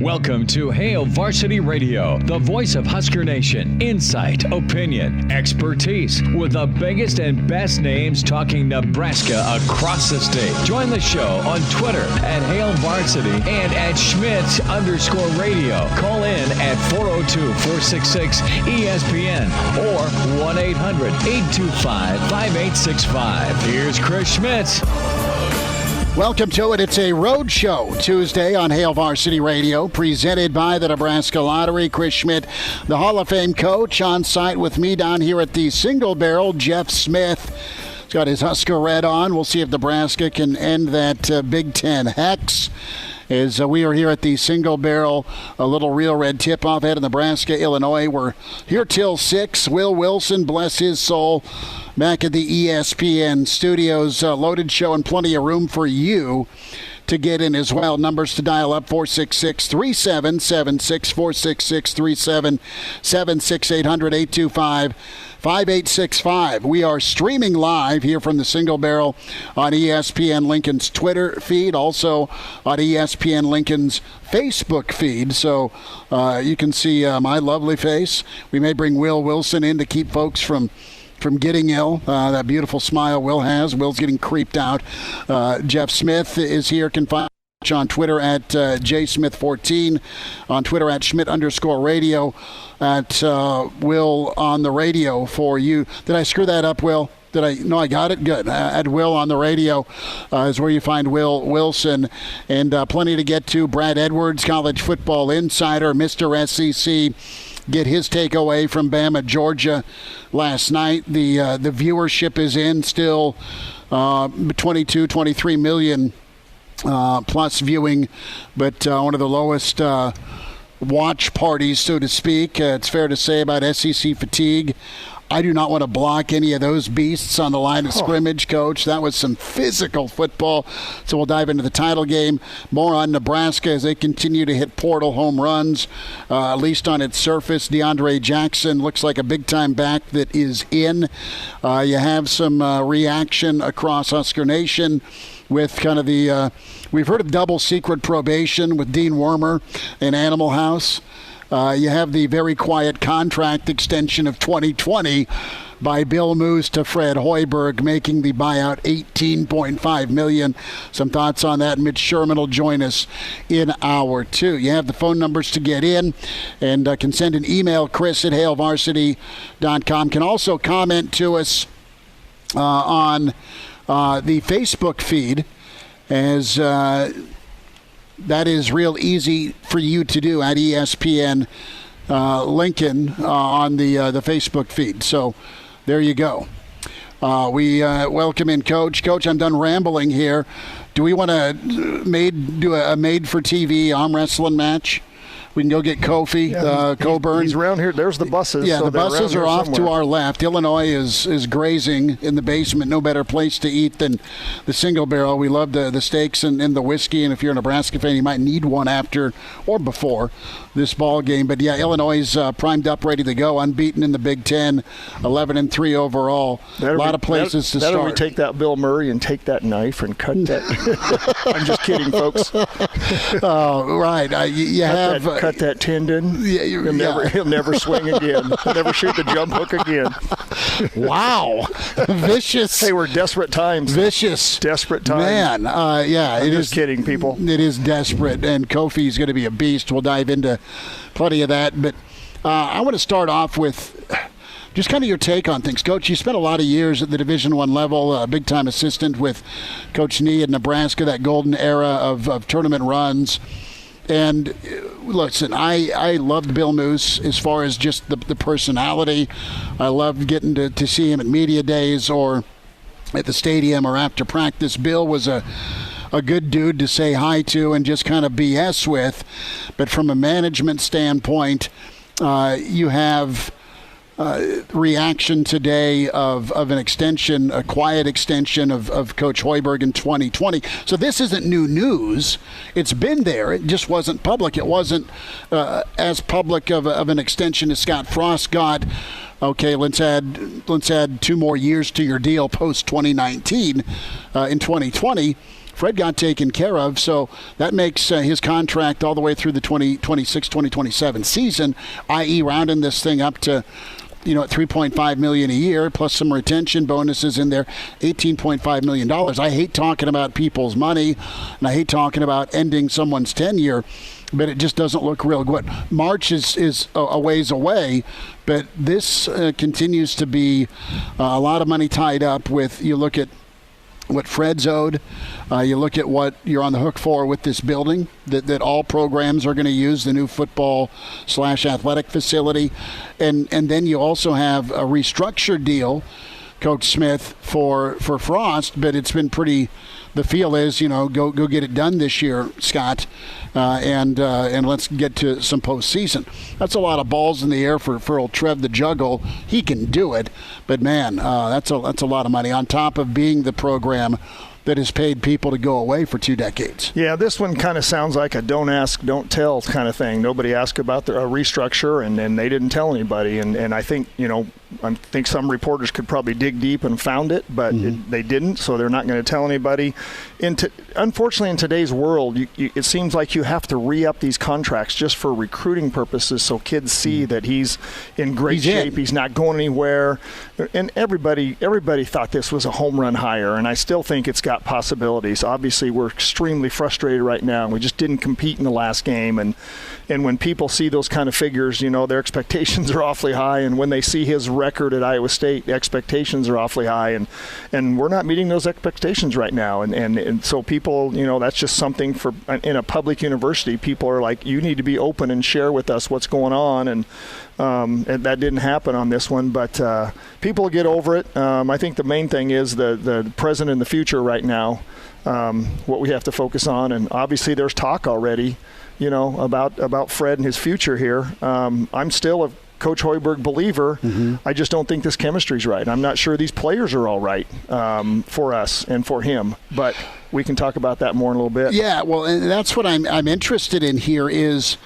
Welcome to Hail Varsity Radio, the voice of Husker Nation. Insight, opinion, expertise, with the biggest and best names talking Nebraska across the state. Join the show on Twitter at Hail Varsity and at Schmidt_radio. Call in at 402-466-ESPN or 1-800-825-5865. Here's Chris Schmidt. Welcome to it. It's a road show Tuesday on Hail Varsity Radio, presented by the Nebraska Lottery. Chris Schmidt, the Hall of Fame coach, on site with me down here at the Single Barrel. Jeff Smith has got his Husker red on. We'll see if Nebraska can end that Big Ten hex. As we are here at the Single Barrel, a little Real Red tip-off at Nebraska-Illinois. We're here till 6. Will Wilson, bless his soul, back at the ESPN studios. Loaded show and plenty of room for you to get in as well. Numbers to dial up, 466-3776, 466-3776, 800-825-5865. We are streaming live here from the Single Barrel on ESPN Lincoln's Twitter feed, also on ESPN Lincoln's Facebook feed, so you can see my lovely face. We may bring Will Wilson in to keep folks from getting ill. That beautiful smile Will has. Will's getting creeped out. Jeff Smith is here. Can find on Twitter at jsmith14, on Twitter at Schmidt_radio, at Will on the radio for you. Did I screw that up, Will? Did I? No, I got it. Good. At Will on the radio is where you find Will Wilson, and plenty to get to. Brad Edwards, college football insider, Mr. SEC. Get his takeaway from Bama, Georgia last night. The viewership is in still 22, 23 million plus viewing, but one of the lowest watch parties, so to speak. It's fair to say about SEC fatigue. I do not want to block any of those beasts on the line of scrimmage, Coach. That was some physical football. So we'll dive into the title game. More on Nebraska as they continue to hit portal home runs, at least on its surface. Deandre Jackson looks like a big-time back that is in. You have some reaction across Husker Nation with kind of the we've heard of double secret probation with Dean Wormer in Animal House. You have the very quiet contract extension of 2020 by Bill Moose to Fred Hoiberg, making the buyout $18.5 million. Some thoughts on that. Mitch Sherman will join us in hour 2. You have the phone numbers to get in, and can send an email, chris@hailvarsity.com. Can also comment to us on the Facebook feed, as that is real easy for you to do at ESPN Lincoln on the Facebook feed. So there you go. We welcome in Coach. Coach, I'm done rambling here. Do we want to do a made-for-TV arm wrestling match? We can go get Kofi Coburn. He's around here. There's the buses. Yeah, so the buses are off somewhere to our left. Illinois is grazing in the basement. No better place to eat than the Single Barrel. We love the steaks and the whiskey, and if you're a Nebraska fan, you might need one after or before this ball game. But, yeah, Illinois is primed up, ready to go, unbeaten in the Big Ten, 11-3 overall. A lot of places to start. We take that Bill Murray and take that knife and cut that. I'm just kidding, folks. Oh, right. You have... Cut that tendon. Yeah, he'll never swing again. He'll never shoot the jump hook again. Wow. Vicious. Hey, we're desperate times. Vicious. Desperate times. Man, yeah. I'm just kidding, people. It is desperate, and Kofi's going to be a beast. We'll dive into plenty of that. But I want to start off with just kind of your take on things. Coach, you spent a lot of years at the Division I level, big-time assistant with Coach Nee at Nebraska, that golden era of tournament runs. And listen, I loved Bill Moose as far as just the personality. I loved getting to see him at media days or at the stadium or after practice. Bill was a good dude to say hi to and just kind of BS with. But from a management standpoint, you have reaction today of an extension, a quiet extension of Coach Hoiberg in 2020. So this isn't new news. It's been there. It just wasn't public. It wasn't as public of an extension as Scott Frost got. Okay, let's add 2 more years to your deal post 2019 in 2020. Fred got taken care of, so that makes his contract all the way through the 2026-2027 season, i.e. rounding this thing up to, at $3.5 million a year, plus some retention bonuses in there, $18.5 million. I hate talking about people's money, and I hate talking about ending someone's tenure, but it just doesn't look real good. March is a ways away, but this continues to be a lot of money tied up with, you look at what Fred's owed, you look at what you're on the hook for with this building that all programs are going to use, the new football/athletic facility, and then you also have a restructured deal, Coach Smith, for Frost, but it's been pretty. The feel is, go get it done this year, Scott, and let's get to some postseason. That's a lot of balls in the air for old Trev to juggle. He can do it, but man, that's a lot of money on top of being the program that has paid people to go away for 2 decades. Yeah, this one kind of sounds like a don't ask, don't tell kind of thing. Nobody asked about the restructure, and they didn't tell anybody. And I think, I think some reporters could probably dig deep and found it, but they didn't, so they're not going to tell anybody. Unfortunately, in today's world, it seems like you have to re-up these contracts just for recruiting purposes so kids see that he's in great shape, he's not going anywhere. And everybody thought this was a home run hire, and I still think it's got possibilities. Obviously, we're extremely frustrated right now. We just didn't compete in the last game, and when people see those kind of figures, their expectations are awfully high, and when they see his record at Iowa State, the expectations are awfully high, and we're not meeting those expectations right now, and so people, that's just something for in a public university. People are like, you need to be open and share with us what's going on, and that didn't happen on this one, but people will get over it. I think the main thing is the present and the future right now, what we have to focus on, and obviously there's talk already, about Fred and his future here. I'm still a Coach Hoiberg believer. I just don't think this chemistry's right. I'm not sure these players are all right for us and for him, but we can talk about that more in a little bit. Yeah, well, and that's what I'm interested in here is,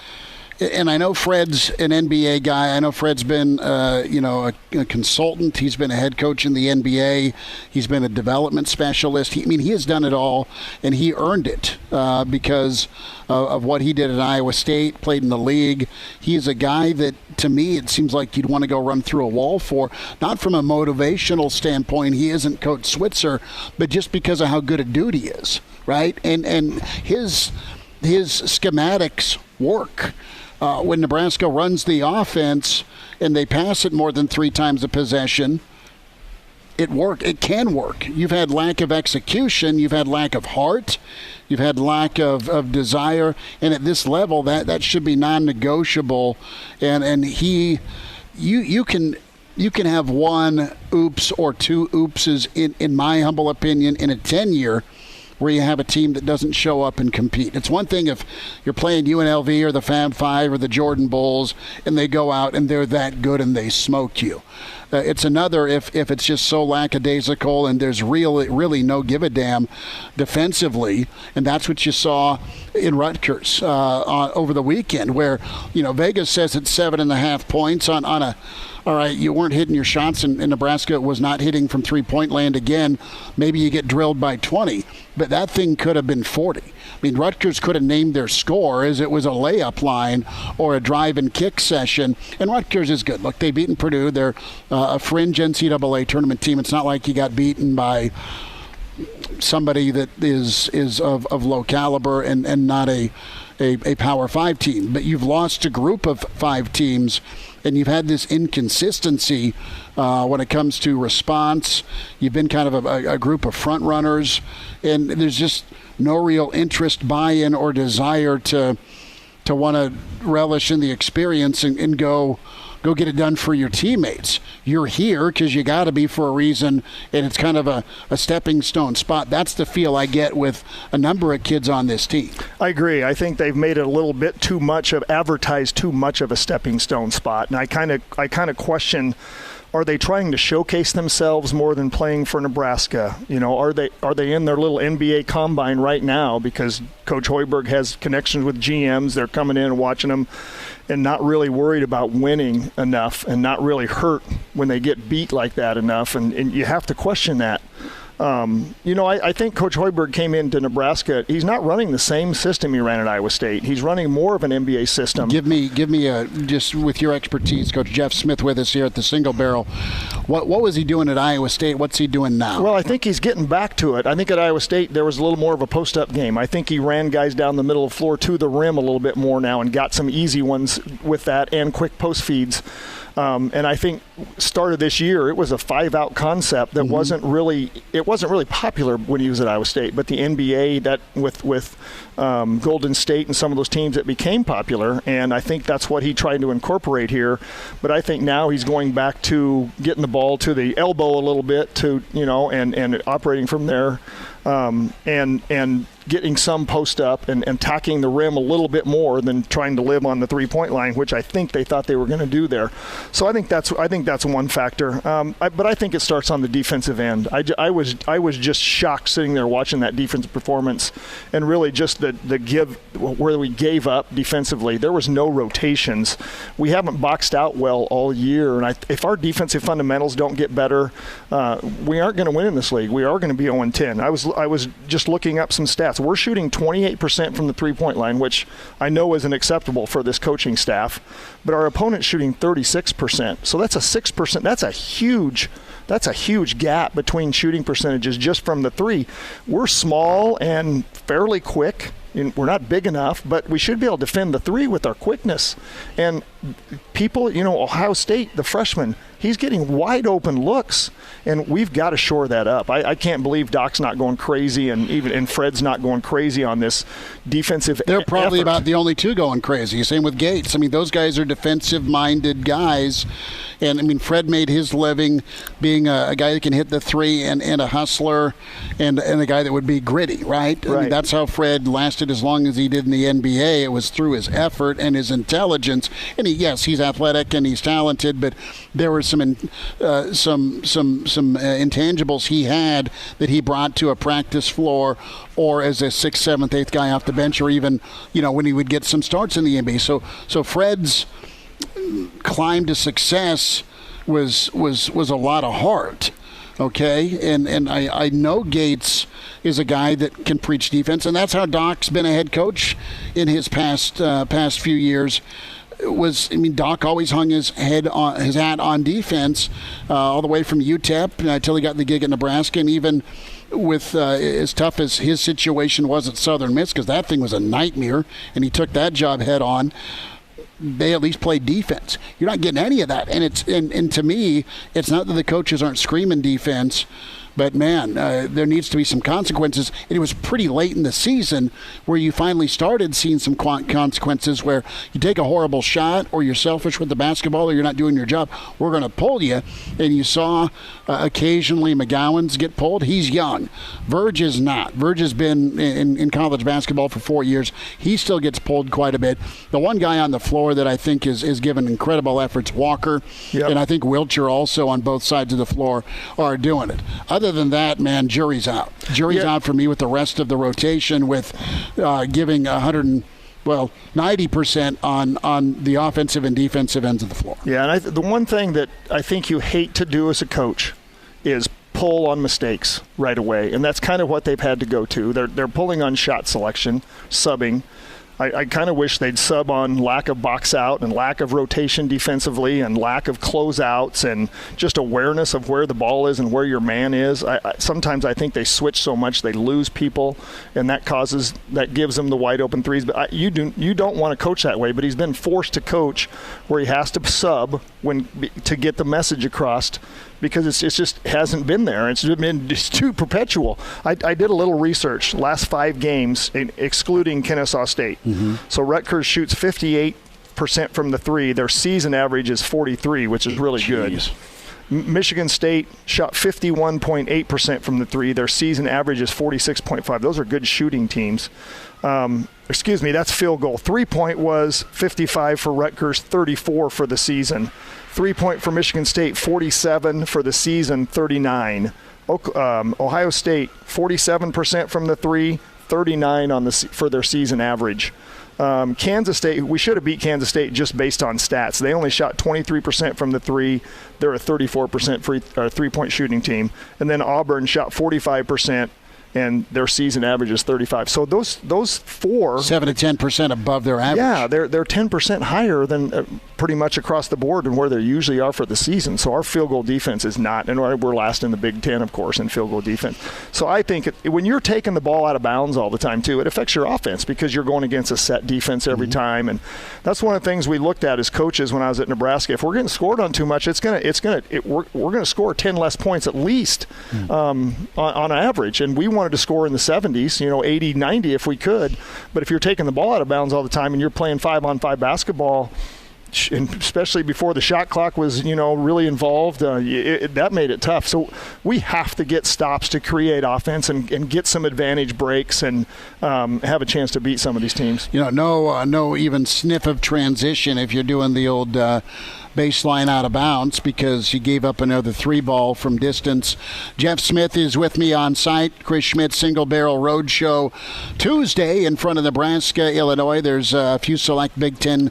and I know Fred's an NBA guy. I know Fred's been, a consultant. He's been a head coach in the NBA. He's been a development specialist. He has done it all, and he earned it because of what he did at Iowa State, played in the league. He is a guy that, to me, it seems like you'd want to go run through a wall for, not from a motivational standpoint. He isn't Coach Switzer, but just because of how good a dude he is, right? And his schematics work. When Nebraska runs the offense and they pass it more than 3 times a possession, it can work. You've had lack of execution, you've had lack of heart, you've had lack of desire, and at this level that should be non-negotiable. And you can have 1 oops or 2 oopses in my humble opinion in a 10-year where you have a team that doesn't show up and compete. It's one thing if you're playing UNLV or the Fab Five or the Jordan Bulls and they go out and they're that good and they smoke you. It's another if it's just so lackadaisical and there's really no give a damn defensively, and that's what you saw in Rutgers over the weekend, where Vegas says it's 7.5 points on a. All right, you weren't hitting your shots, and Nebraska was not hitting from three-point land again. Maybe you get drilled by 20, but that thing could have been 40. I mean, Rutgers could have named their score as it was a layup line or a drive and kick session, and Rutgers is good. Look, they've beaten Purdue. They're a fringe NCAA tournament team. It's not like you got beaten by somebody that is of low caliber and not a Power 5 team. But you've lost a group of 5 teams, and you've had this inconsistency when it comes to response. You've been kind of a group of front runners, and there's just no real interest, buy-in, or desire to want to relish in the experience and go get it done for your teammates. You're here because you got to be for a reason, and it's kind of a stepping stone spot. That's the feel I get with a number of kids on this team. I agree. I think they've made it a little bit too much advertised too much of a stepping stone spot, and I kind of question, are they trying to showcase themselves more than playing for Nebraska? Are they in their little NBA combine right now because Coach Hoiberg has connections with GMs? They're coming in and watching them and not really worried about winning enough and not really hurt when they get beat like that enough. And you have to question that. I think Coach Hoiberg came into Nebraska. He's not running the same system he ran at Iowa State. He's running more of an NBA system. Give me just with your expertise, Coach Jeff Smith with us here at the Single Barrel. What was he doing at Iowa State? What's he doing now? Well, I think he's getting back to it. I think at Iowa State there was a little more of a post-up game. I think he ran guys down the middle of the floor to the rim a little bit more now and got some easy ones with that and quick post feeds. And I think started this year, it was a 5-out concept that wasn't really popular when he was at Iowa State. But the NBA, that with Golden State and some of those teams, it became popular. And I think that's what he tried to incorporate here. But I think now he's going back to getting the ball to the elbow a little bit, and operating from there, and getting some post up and attacking the rim a little bit more than trying to live on the 3-point line, which I think they thought they were going to do there. So I think that's one factor. But I think it starts on the defensive end. I was just shocked sitting there watching that defensive performance, and really just the give where we gave up defensively. There was no rotations. We haven't boxed out well all year, and if our defensive fundamentals don't get better, we aren't going to win in this league. We are going to be 0-10. I was just looking up some stats. We're shooting 28% from the 3-point line, which I know isn't acceptable for this coaching staff, but our opponent's shooting 36%. So that's a 6%. That's a huge gap between shooting percentages just from the 3. We're small and fairly quick. We're not big enough, but we should be able to defend the 3 with our quickness. And people, Ohio State, the freshman, he's getting wide open looks, and we've got to shore that up. I can't believe Doc's not going crazy, and Fred's not going crazy on this defensive They're probably effort. about the only two going crazy. Same with Gates. I mean, those guys are defensive-minded guys. And, I mean, Fred made his living being a guy that can hit the 3 and a hustler and a guy that would be gritty, right? I mean, that's how Fred lasted as long as he did in the NBA. It was through his effort and his intelligence. And he's athletic and he's talented, but there were some intangibles he had that he brought to a practice floor or as a 6th, 7th, 8th guy off the bench, or even, when he would get some starts in the NBA. So Fred's climb to success was a lot of heart. Okay, and I know Gates is a guy that can preach defense, and that's how Doc's been a head coach in his past few years. Doc always hung his hat on defense all the way from UTEP until he got the gig at Nebraska, and even with as tough as his situation was at Southern Miss, because that thing was a nightmare, and he took that job head on. They at least played defense. You're not getting any of that, and to me, it's not that the coaches aren't screaming defense. But, man, there needs to be some consequences. And it was pretty late in the season where you finally started seeing some consequences where you take a horrible shot or you're selfish with the basketball or you're not doing your job. We're going to pull you. And you saw occasionally McGowan's get pulled. He's young. Verge is not. Verge has been in college basketball for 4 years. He still gets pulled quite a bit. The one guy on the floor that I think is given incredible efforts, Walker, and I think Wiltshire also on both sides of the floor are doing it. Other than that, man, jury's out. Jury's out for me with the rest of the rotation, with giving 90% on the offensive and defensive ends of the floor. Yeah, and the one thing that I think you hate to do as a coach is pull on mistakes right away, and that's kind of what they've had to go to. They're pulling on shot selection, subbing. I kind of wish they'd sub on lack of box out and lack of rotation defensively and lack of closeouts and just awareness of where the ball is and where your man is. Sometimes I think they switch so much they lose people, and that gives them the wide open threes. But you don't want to coach that way. But he's been forced to coach where he has to sub to get the message across, because it just hasn't been there. It's been just too perpetual. I did a little research. Last 5 games, excluding Kennesaw State. Mm-hmm. So Rutgers shoots 58% from the 3. Their season average is 43, which is really good. Michigan State shot 51.8% from the 3. Their season average is 46.5. Those are good shooting teams. That's field goal. 3-point was 55 for Rutgers, 34 for the season. 3-point for Michigan State, 47 for the season, 39. Ohio State, 47% from the 3, 39 for their season average. Kansas State, we should have beat Kansas State just based on stats. They only shot 23% from the three. They're a 34% three-point shooting team. And then Auburn shot 45%. And their season average is 35. So those four 7 to 10% above their average. Yeah, they're 10% higher than pretty much across the board and where they usually are for the season. So our field goal defense is not, and we're last in the Big Ten, of course, in field goal defense. So I think when you're taking the ball out of bounds all the time too, it affects your offense because you're going against a set defense every time. And that's one of the things we looked at as coaches when I was at Nebraska. If we're getting scored on too much, we're gonna score 10 less points at least on average, and we wanted to score in the 70s, 80, 90 if we could. But if you're taking the ball out of bounds all the time and you're playing 5-on-5 basketball, and especially before the shot clock was, really involved, that made it tough. So we have to get stops to create offense and get some advantage breaks and have a chance to beat some of these teams. No even sniff of transition if you're doing the old baseline out of bounds because you gave up another 3-ball from distance. Jeff Smith is with me on site. Chris Schmidt, Single Barrel Road Show Tuesday in front of Nebraska-Illinois. There's a few select Big Ten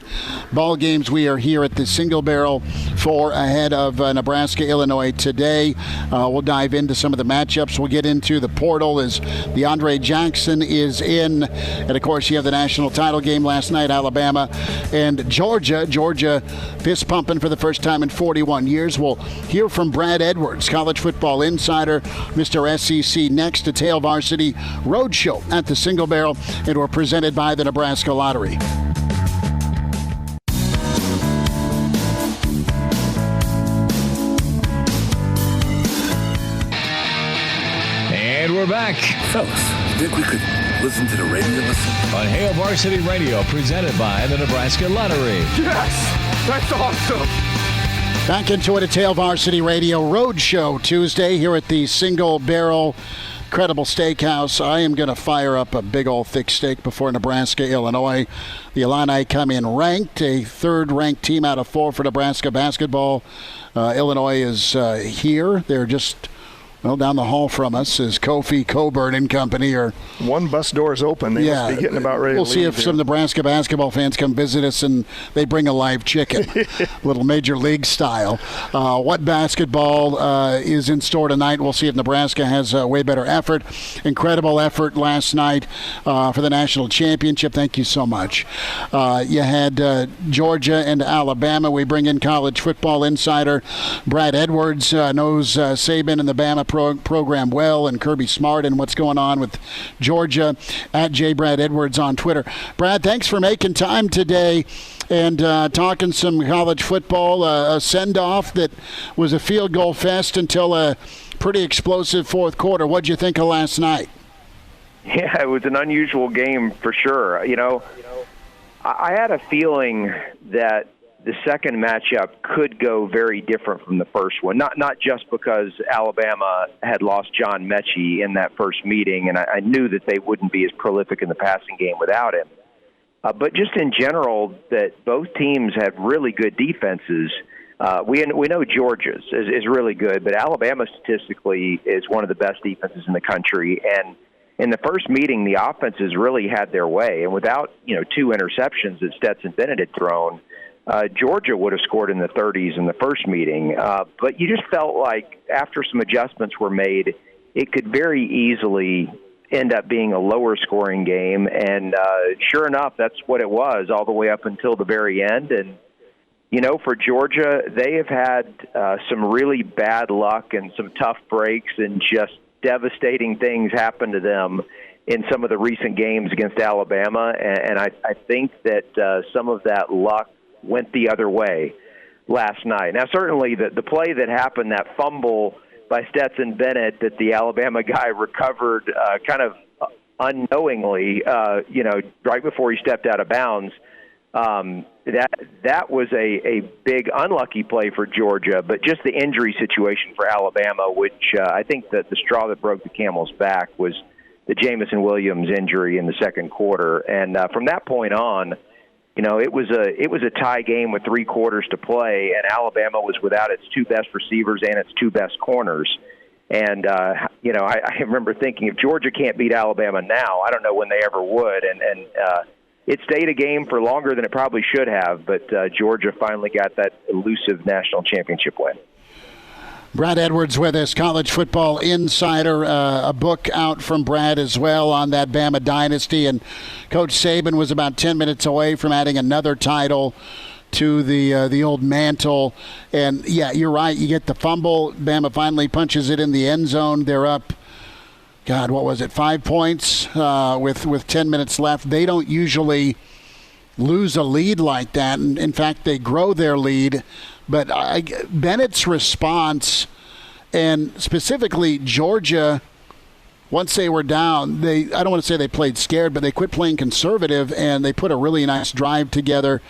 ball games we are here at the Single Barrel for ahead of Nebraska-Illinois today. We'll dive into some of the matchups. We'll get into the portal as Deandre Jackson is in. And, of course, you have the national title game last night, Alabama and Georgia. Georgia fist pumping for the first time in 41 years. We'll hear from Brad Edwards, college football insider, Mr. SEC, next to Tail Varsity Roadshow at the Single Barrel, and we're presented by the Nebraska Lottery. And we're back. Fellas, think we could listen to the radio on Hail Varsity Radio, presented by the Nebraska Lottery. Yes! That's awesome! Back into it at Tail Varsity Radio Roadshow Tuesday here at the Single Barrel Credible Steakhouse. I am going to fire up a big old thick steak before Nebraska-Illinois. The Illini come in ranked, a third-ranked team out of 4 for Nebraska basketball. Illinois is here. They're just down the hall from us is Kofi, Coburn and company. One bus door is open. They must be getting about ready to leave. We'll see if some Nebraska basketball fans come visit us and they bring a live chicken, little Major League style. What basketball is in store tonight? We'll see if Nebraska has a way better effort. Incredible effort last night for the national championship. Thank you so much. You had Georgia and Alabama. We bring in college football insider Brad Edwards, knows Saban and the Bama program well, and Kirby Smart and what's going on with Georgia at Brad Edwards on Twitter. Brad, thanks for making time today and talking some college football, a send-off that was a field goal fest until a pretty explosive fourth quarter. What'd you think of last night? Yeah, it was an unusual game for sure. I had a feeling that the second matchup could go very different from the first one, not just because Alabama had lost John Mechie in that first meeting, and I knew that they wouldn't be as prolific in the passing game without him, but just in general that both teams have really good defenses. We know Georgia's is really good, but Alabama statistically is one of the best defenses in the country, and in the first meeting, the offenses really had their way, and without 2 interceptions that Stetson Bennett had thrown, Georgia would have scored in the 30s in the first meeting. But you just felt like after some adjustments were made, it could very easily end up being a lower scoring game. And sure enough, that's what it was all the way up until the very end. And, for Georgia, they have had some really bad luck and some tough breaks and just devastating things happen to them in some of the recent games against Alabama. And I think that some of that luck went the other way last night. Now, certainly the play that happened, that fumble by Stetson Bennett that the Alabama guy recovered kind of unknowingly, right before he stepped out of bounds, that was a big unlucky play for Georgia, but just the injury situation for Alabama, which I think that the straw that broke the camel's back was the Jamison Williams injury in the second quarter. And from that point on, it was a tie game with 3 quarters to play, and Alabama was without its 2 best receivers and its 2 best corners. And, I remember thinking if Georgia can't beat Alabama now, I don't know when they ever would. And it stayed a game for longer than it probably should have, but Georgia finally got that elusive national championship win. Brad Edwards with us, college football insider. A book out from Brad as well on that Bama dynasty. And Coach Saban was about 10 minutes away from adding another title to the old mantle. And, yeah, you're right. You get the fumble. Bama finally punches it in the end zone. They're up, God, what was it, 5 points with 10 minutes left. They don't usually lose a lead like that. And in fact, they grow their lead. But Bennett's response, and specifically Georgia, once they were down, I don't want to say they played scared, but they quit playing conservative, and they put a really nice drive together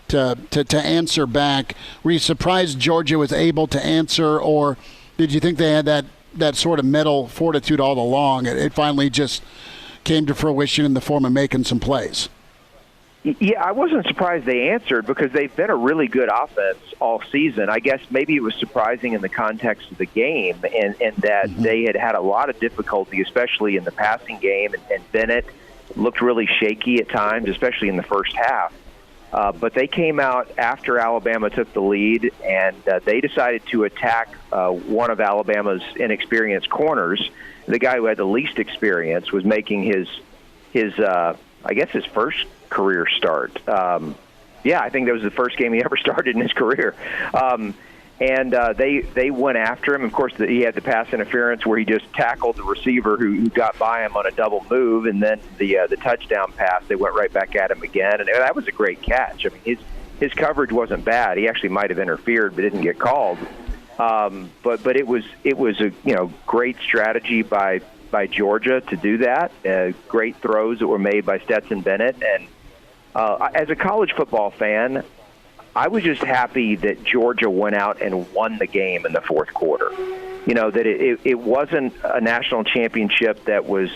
to answer back. Were you surprised Georgia was able to answer, or did you think they had that sort of mental fortitude all along? It finally just came to fruition in the form of making some plays. Yeah, I wasn't surprised they answered because they've been a really good offense all season. I guess maybe it was surprising in the context of the game and that they had a lot of difficulty, especially in the passing game, and Bennett looked really shaky at times, especially in the first half. But they came out after Alabama took the lead, and they decided to attack one of Alabama's inexperienced corners. The guy who had the least experience was making his I guess his first career start. Yeah, I think that was the first game he ever started in his career. They went after him. Of course, he had the pass interference where he just tackled the receiver who got by him on a double move, and then the touchdown pass, they went right back at him again, and that was a great catch. I mean, his coverage wasn't bad. He actually might have interfered but didn't get called. But it was a great strategy by Georgia to do that. Great throws that were made by Stetson Bennett. And as a college football fan, I was just happy that Georgia went out and won the game in the fourth quarter. That it wasn't a national championship that was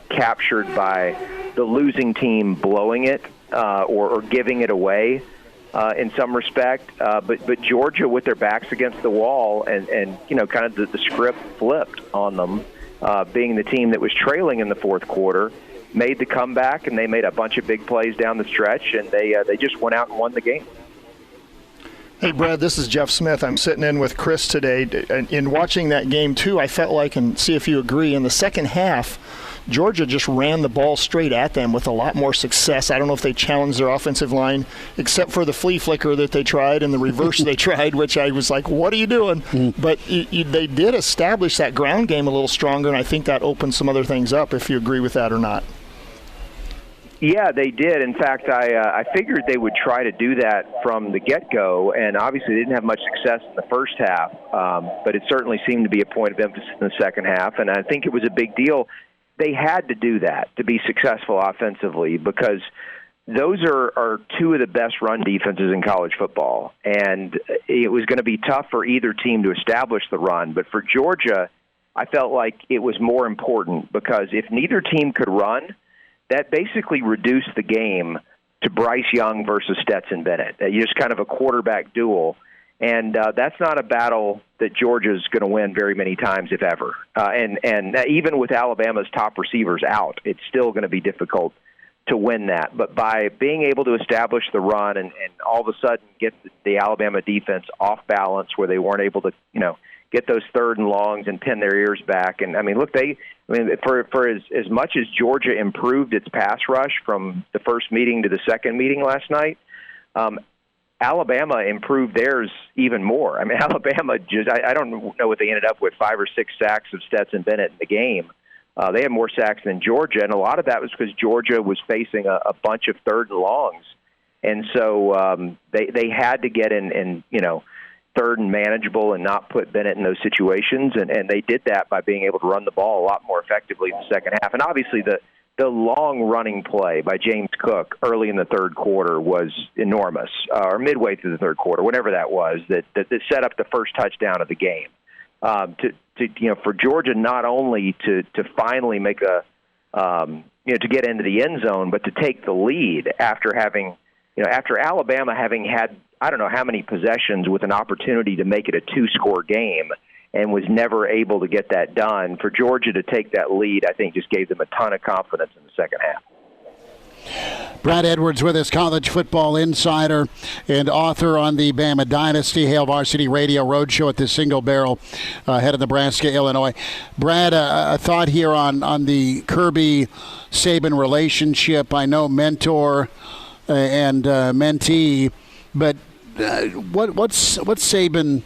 captured by the losing team blowing it or giving it away in some respect. But Georgia, with their backs against the wall and kind of the script flipped on them, being the team that was trailing in the fourth quarter, made the comeback, and they made a bunch of big plays down the stretch, and they just went out and won the game. Hey, Brad, this is Jeff Smith. I'm sitting in with Chris today. In watching that game, too, I felt like, and see if you agree, in the second half, Georgia just ran the ball straight at them with a lot more success. I don't know if they challenged their offensive line, except for the flea flicker that they tried and the reverse they tried, which I was like, what are you doing? But they did establish that ground game a little stronger, and I think that opened some other things up, if you agree with that or not. Yeah, they did. In fact, I figured they would try to do that from the get-go, and obviously they didn't have much success in the first half, but it certainly seemed to be a point of emphasis in the second half, and I think it was a big deal. They had to do that to be successful offensively because those are two of the best run defenses in college football, and it was going to be tough for either team to establish the run, but for Georgia, I felt like it was more important because if neither team could run, that basically reduced the game to Bryce Young versus Stetson Bennett. You just kind of a quarterback duel. And that's not a battle that Georgia's going to win very many times, if ever. And even with Alabama's top receivers out, it's still going to be difficult to win that. But by being able to establish the run and all of a sudden get the Alabama defense off balance where they weren't able to, get those third and longs and pin their ears back. And, for as much as Georgia improved its pass rush from the first meeting to the second meeting last night, Alabama improved theirs even more. I mean, Alabama I don't know what they ended up with, 5 or 6 sacks of Stetson Bennett in the game. They had more sacks than Georgia, and a lot of that was because Georgia was facing a bunch of third and longs. And so they had to get in third and manageable and not put Bennett in those situations, and they did that by being able to run the ball a lot more effectively in the second half. And obviously the long running play by James Cook early in the third quarter was enormous, or midway through the third quarter, whatever that was, that set up the first touchdown of the game. For Georgia not only to finally make to get into the end zone, but to take the lead after after Alabama having had I don't know how many possessions with an opportunity to make it a 2-score game and was never able to get that done. For Georgia to take that lead, I think just gave them a ton of confidence in the second half. Brad Edwards with us, college football insider and author on the Bama Dynasty, Hail Varsity Radio Roadshow at the Single Barrel, head of Nebraska-Illinois. Brad, a thought here on the Kirby-Saban relationship. I know mentor and mentee, but what's Saban,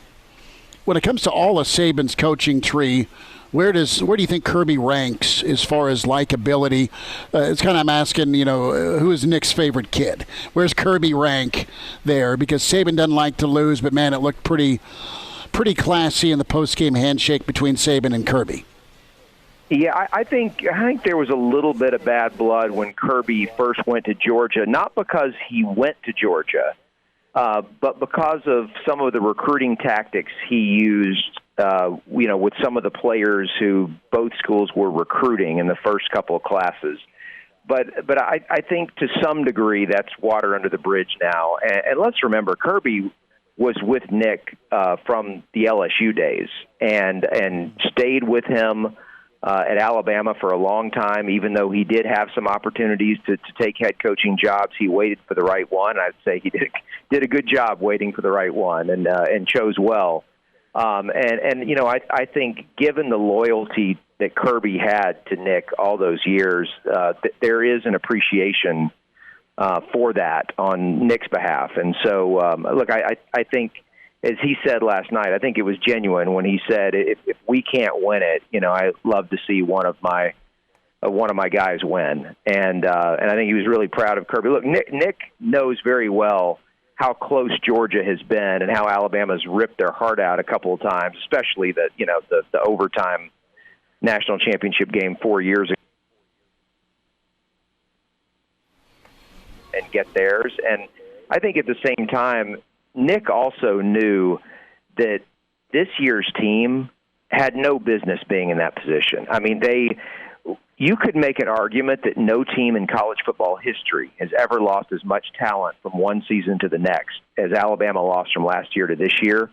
when it comes to all of Saban's coaching tree, where do you think Kirby ranks as far as likability? It's kind of, I'm asking, who is Nick's favorite kid? Where's Kirby rank there? Because Saban doesn't like to lose, but man, it looked pretty classy in the post-game handshake between Saban and Kirby. Yeah, I think there was a little bit of bad blood when Kirby first went to Georgia, not because he went to Georgia, but because of some of the recruiting tactics he used, with some of the players who both schools were recruiting in the first couple of classes. But I think to some degree that's water under the bridge now. And let's remember, Kirby was with Nick from the LSU days and stayed with him at Alabama for a long time. Even though he did have some opportunities to take head coaching jobs, he waited for the right one. I'd say he did a good job waiting for the right one and chose well. I think given the loyalty that Kirby had to Nick all those years, there is an appreciation for that on Nick's behalf. And so, I think, as he said last night, I think it was genuine when he said, if we can't win it, I'd love to see one of my guys win. And I think he was really proud of Kirby. Look, Nick knows very well how close Georgia has been and how Alabama's ripped their heart out a couple of times, especially the overtime national championship game 4 years ago, and get theirs. And I think at the same time, Nick also knew that this year's team had no business being in that position. I mean, you could make an argument that no team in college football history has ever lost as much talent from one season to the next as Alabama lost from last year to this year.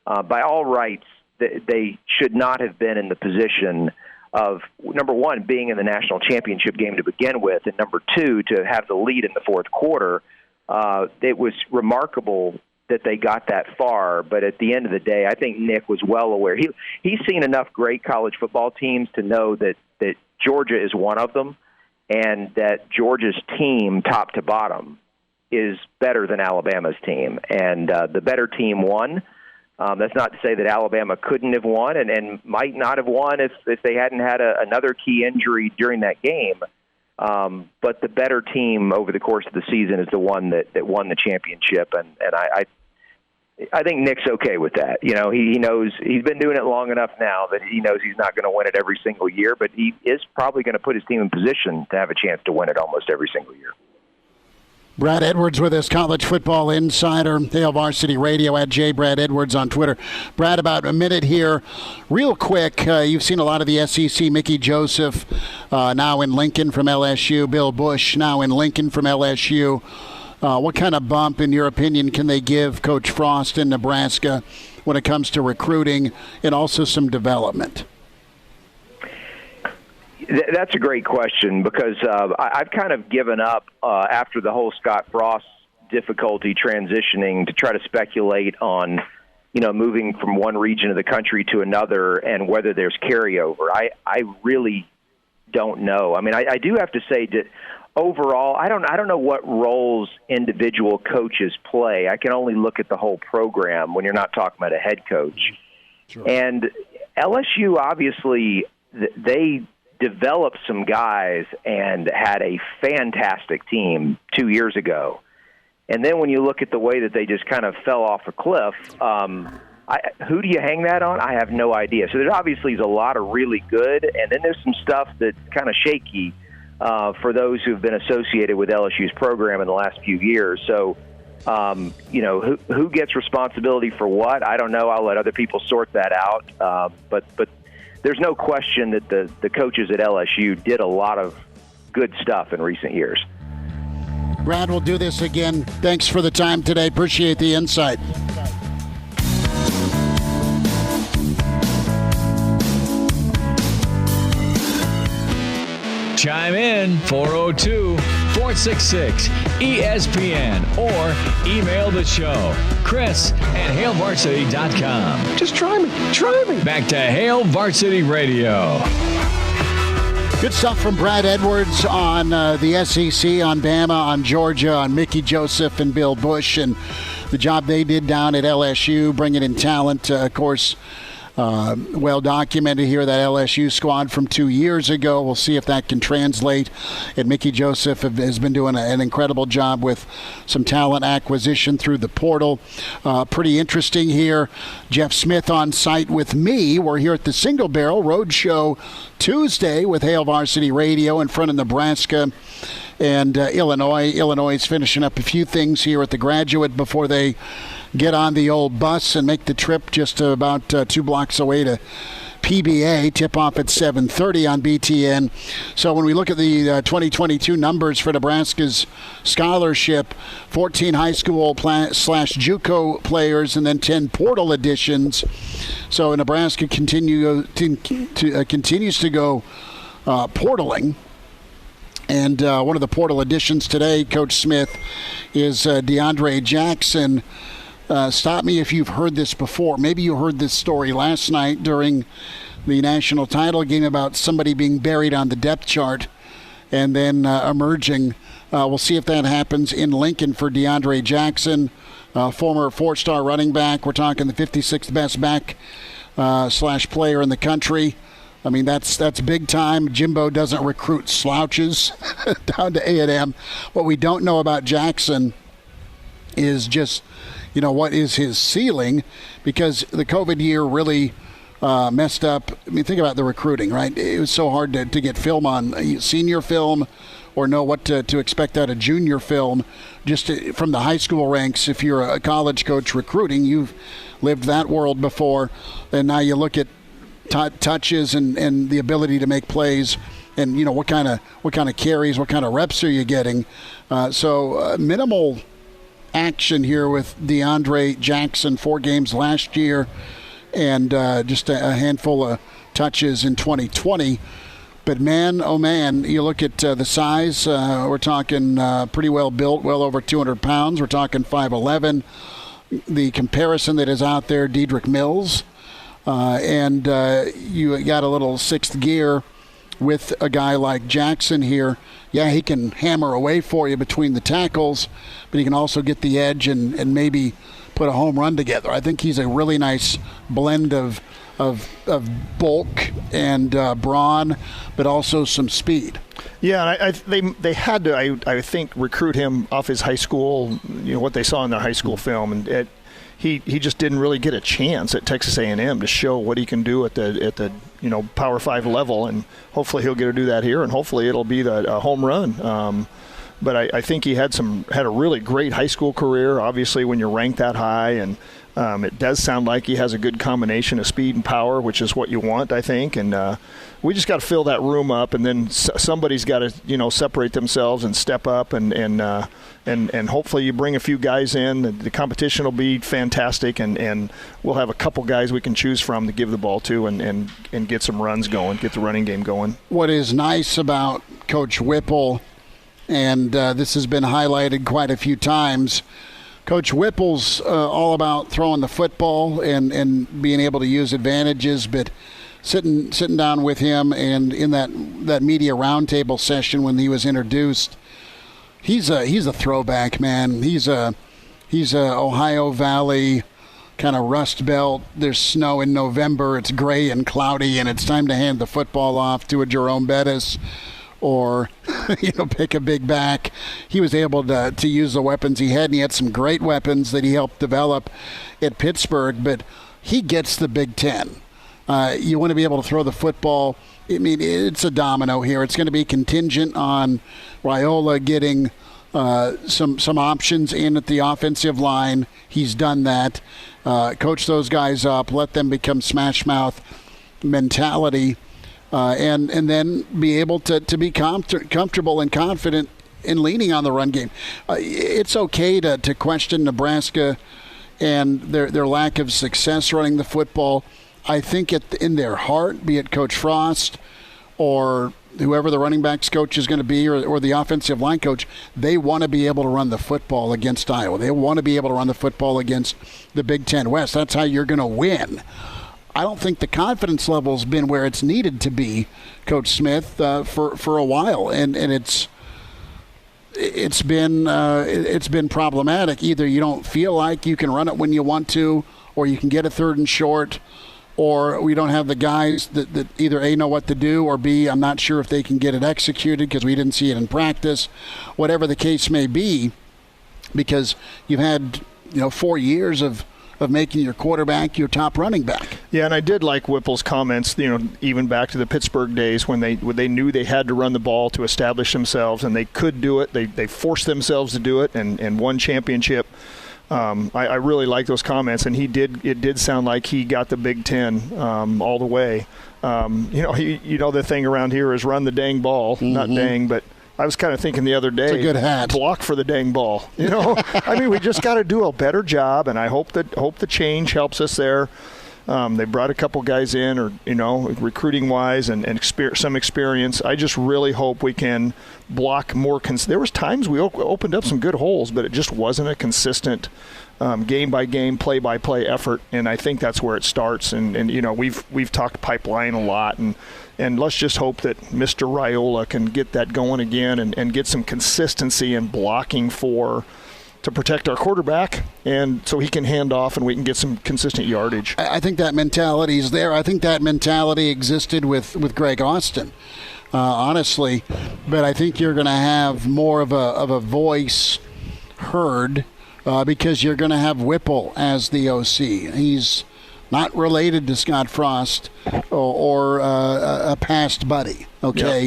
By all rights, they should not have been in the position of, number one, being in the national championship game to begin with, and number two, to have the lead in the fourth quarter. It was remarkable that they got that far, but at the end of the day, I think Nick was well aware. He's seen enough great college football teams to know that Georgia is one of them, and that Georgia's team, top to bottom, is better than Alabama's team. And the better team won. That's not to say that Alabama couldn't have won and might not have won if they hadn't had another key injury during that game. But the better team over the course of the season is the one that won the championship. And I think Nick's okay with that. He knows he's been doing it long enough now that he knows he's not going to win it every single year, but he is probably going to put his team in position to have a chance to win it almost every single year. Brad Edwards with us, college football insider, Hail Varsity Radio, at Brad Edwards on Twitter. Brad, about a minute here. Real quick, you've seen a lot of the SEC. Mickey Joseph now in Lincoln from LSU. Bill Bush now in Lincoln from LSU. What kind of bump, in your opinion, can they give Coach Frost in Nebraska when it comes to recruiting and also some development? That's a great question, because I've kind of given up after the whole Scott Frost difficulty transitioning to try to speculate on, moving from one region of the country to another and whether there's carryover. I really don't know. I mean, I do have to say that overall, I don't know what roles individual coaches play. I can only look at the whole program when you're not talking about a head coach. Sure. And LSU, obviously, they developed some guys and had a fantastic team 2 years ago. And then when you look at the way that they just kind of fell off a cliff, who do you hang that on? I have no idea. So there obviously is a lot of really good, and then there's some stuff that's kind of shaky for those who've been associated with LSU's program in the last few years. So, who gets responsibility for what? I don't know. I'll let other people sort that out. But there's no question that the coaches at LSU did a lot of good stuff in recent years. Brad, we'll do this again. Thanks for the time today. Appreciate the insight. Chime in 402-4 466-ESPN or email the show, Chris@HailVarsity.com. Just try me. Back to Hail Varsity Radio. Good stuff from Brad Edwards on the SEC, on Bama, on Georgia, on Mickey Joseph and Bill Bush, and the job they did down at LSU, bringing in talent. Of course, well documented here, that LSU squad from 2 years ago. We'll see if that can translate. And Mickey Joseph has been doing an incredible job with some talent acquisition through the portal. Pretty interesting here. Jeff Schmidt on site with me. We're here at the Single Barrel Roadshow Tuesday with Hail Varsity Radio in front of Nebraska and Illinois. Illinois is finishing up a few things here at the Graduate before they get on the old bus and make the trip just about 2 blocks away to PBA. Tip-off at 7:30 on BTN. So when we look at the 2022 numbers for Nebraska's scholarship, 14 high school / JUCO players and then 10 portal additions. So Nebraska continues to go portaling. And one of the portal additions today, Coach Smith, is Deandre Jackson. Stop me if you've heard this before. Maybe you heard this story last night during the national title game about somebody being buried on the depth chart and then emerging. We'll see if that happens in Lincoln for Deandre Jackson, former 4-star running back. We're talking the 56th best back / player in the country. I mean, that's big time. Jimbo doesn't recruit slouches down to A&M. What we don't know about Jackson is just, what is his ceiling, because the COVID year really messed up. I mean, think about the recruiting, right? It was so hard to get film on senior film or know what to expect out of junior film just from the high school ranks. If you're a college coach recruiting, you've lived that world before, and now you look at touches and the ability to make plays, and what kind of carries, what kind of reps are you getting? So minimal action here with Deandre Jackson. 4 games last year, and just a handful of touches in 2020. But man, oh man, you look at the size. We're talking pretty well built, well over 200 pounds. We're talking 5'11". The comparison that is out there, Dedrick Mills. And you got a little 6th gear with a guy like Jackson here. Yeah, he can hammer away for you between the tackles, but he can also get the edge and maybe put a home run together. I think he's a really nice blend of bulk and brawn, but also some speed. Yeah, they had to, I think, recruit him off his high school, what they saw in their high school film, and he just didn't really get a chance at Texas A&M to show what he can do at the Power 5 level, and hopefully he'll get to do that here, and hopefully it'll be a home run. But I think he had a really great high school career. Obviously, when you're ranked that high, and it does sound like he has a good combination of speed and power, which is what you want, I think. And we just got to fill that room up, and then somebody's got to separate themselves and step up, and hopefully you bring a few guys in. The competition will be fantastic, and we'll have a couple guys we can choose from to give the ball to and get some runs going, get the running game going. What is nice about Coach Whipple, and this has been highlighted quite a few times, Coach Whipple's all about throwing the football and being able to use advantages, but sitting down with him and in that media roundtable session when he was introduced, he's a throwback, man. He's a Ohio Valley kind of Rust Belt. There's snow in November. It's gray and cloudy, and it's time to hand the football off to a Jerome Bettis or pick a big back. He was able to use the weapons he had, and he had some great weapons that he helped develop at Pittsburgh, but he gets the Big Ten. You want to be able to throw the football. I mean, it's a domino here. It's going to be contingent on Raiola getting some options in at the offensive line. He's done that. Coach those guys up, let them become smash mouth mentality, and then be able to be comfortable and confident in leaning on the run game. It's okay to question Nebraska and their lack of success running the football. I think in their heart, be it Coach Frost or whoever the running backs coach is going to be or the offensive line coach, they want to be able to run the football against Iowa. They want to be able to run the football against the Big Ten West. That's how you're going to win. I don't think the confidence level's been where it's needed to be, Coach Smith, for a while, and it's been problematic. Either you don't feel like you can run it when you want to, or you can get a 3rd and short, or we don't have the guys that either A, know what to do, or B, I'm not sure if they can get it executed because we didn't see it in practice. Whatever the case may be, because you've had 4 years of making your quarterback your top running back. Yeah, and I did like Whipple's comments, even back to the Pittsburgh days when they knew they had to run the ball to establish themselves, and they could do it. They forced themselves to do it and won championship. I really like those comments, and it did sound like he got the Big Ten all the way. The thing around here is run the dang ball, not dang, but I was kind of thinking the other day, it's a good hat. Block for the dang ball. I mean, we just got to do a better job, and I hope the change helps us there. They brought a couple guys in, or recruiting wise and some experience. I just really hope we can block more. There was times we opened up some good holes, but it just wasn't a consistent game by game, play by play effort. And I think that's where it starts. And we've talked pipeline a lot, and let's just hope that Mr. Raiola can get that going again and get some consistency in blocking to protect our quarterback, and so he can hand off and we can get some consistent yardage. I think that mentality is there. I think that mentality existed with Greg Austin, honestly, but I think you're going to have more of a voice heard because you're going to have Whipple as the OC. He's not related to Scott Frost or a past buddy. Okay,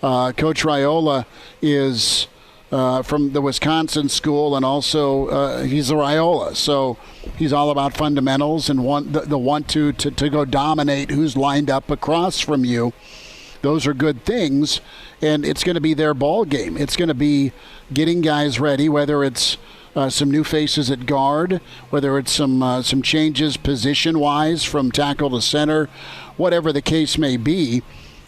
yep. Coach Raiola is from the Wisconsin school, and also he's a Raiola, so he's all about fundamentals and the want to go dominate who's lined up across from you. Those are good things, and it's going to be their ball game. It's going to be getting guys ready, whether it's some new faces at guard, whether it's some changes position-wise from tackle to center, whatever the case may be.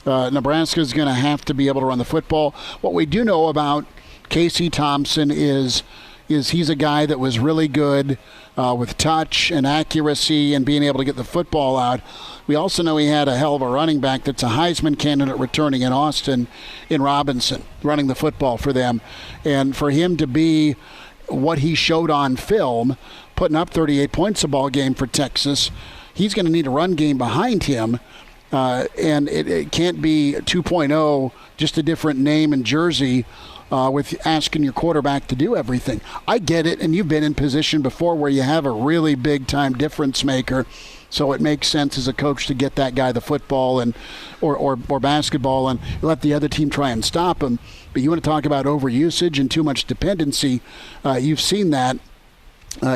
Nebraska's going to have to be able to run the football. What we do know about Casey Thompson is he's a guy that was really good with touch and accuracy and being able to get the football out. We also know he had a hell of a running back that's a Heisman candidate returning in Austin, in Robinson, running the football for them. And for him to be what he showed on film, putting up 38 points a ball game for Texas, he's going to need a run game behind him. And it can't be 2.0, just a different name and jersey, with asking your quarterback to do everything. I get it, and you've been in position before where you have a really big-time difference maker, so it makes sense as a coach to get that guy the football and or basketball and let the other team try and stop him. But you want to talk about overusage and too much dependency. You've seen that.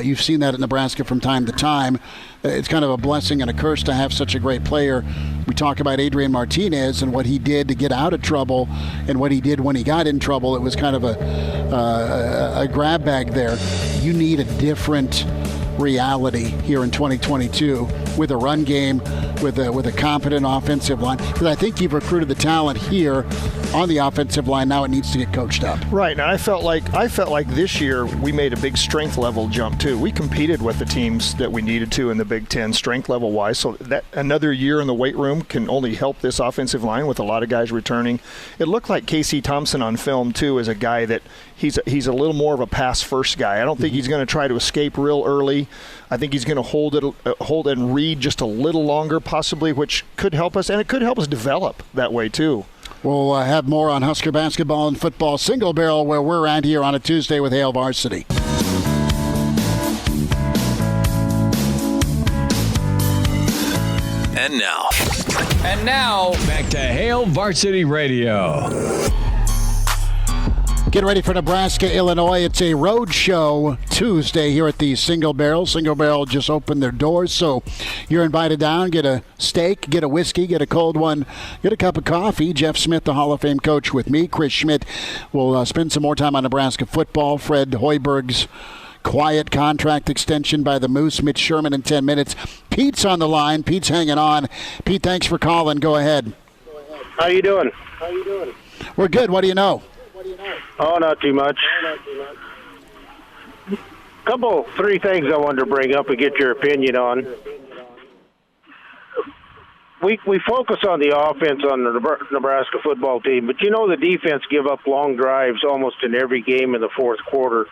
You've seen that at Nebraska from time to time. It's kind of a blessing and a curse to have such a great player. We talk about Adrian Martinez and what he did to get out of trouble and what he did when he got in trouble. It was kind of a grab bag there. You need a different reality here in 2022 with a run game, with a competent offensive line. Because I think you've recruited the talent here on the offensive line. Now it needs to get coached up. Right, and I felt like this year we made a big strength level jump too. We competed with the teams that we needed to in the Big Ten strength level wise. So that another year in the weight room can only help this offensive line with a lot of guys returning. It looked like Casey Thompson on film too is a guy that he's a little more of a pass first guy. I don't think he's going to try to escape real early. I think he's going to hold and read just a little longer possibly, which could help us, and it could help us develop that way too. We'll have more on Husker basketball and football single barrel where we're at here on a Tuesday with Hail Varsity. And now, back to Hail Varsity Radio. Get ready for Nebraska-Illinois. It's a road show Tuesday here at the Single Barrel. Single Barrel just opened their doors, so you're invited down. Get a steak, get a whiskey, get a cold one, get a cup of coffee. Jeff Smith, the Hall of Fame coach, with me. Chris Schmidt will spend some more time on Nebraska football. Fred Hoiberg's quiet contract extension by the Moose. Mitch Sherman in 10 minutes. Pete's on the line. Pete's hanging on. Pete, thanks for calling. Go ahead. How you doing? We're good. What do you know? Oh, not too much. Three things I wanted to bring up and get your opinion on. We focus on the offense on the Nebraska football team, but the defense give up long drives almost in every game in the fourth quarter.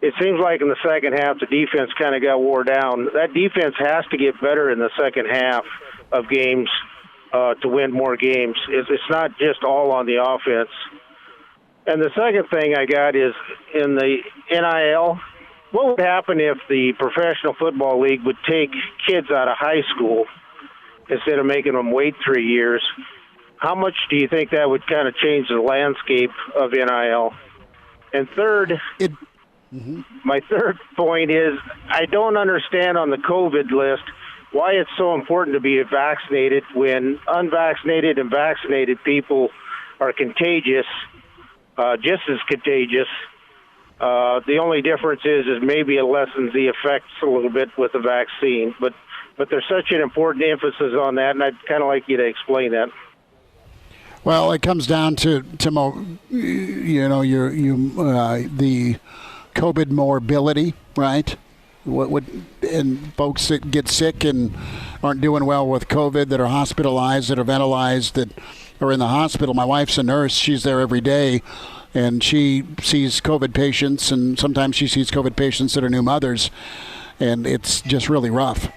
It seems like in the second half the defense kind of got wore down. That defense has to get better in the second half of games to win more games. It's not just all on the offense. And the second thing I got is in the NIL, what would happen if the Professional Football League would take kids out of high school instead of making them wait 3 years? How much do you think that would kind of change the landscape of NIL? And third, my third point is I don't understand on the COVID list why it's so important to be vaccinated when unvaccinated and vaccinated people are contagious, just as contagious. The only difference is maybe it lessens the effects a little bit with the vaccine. But there's such an important emphasis on that, and I'd kind of like you to explain that. Well, it comes down to the COVID morbidity, right? And folks that get sick and aren't doing well with COVID, that are hospitalized, that are ventilized, that are in the hospital. My wife's a nurse; she's there every day, and she sees COVID patients, and sometimes she sees COVID patients that are new mothers, and it's just really rough.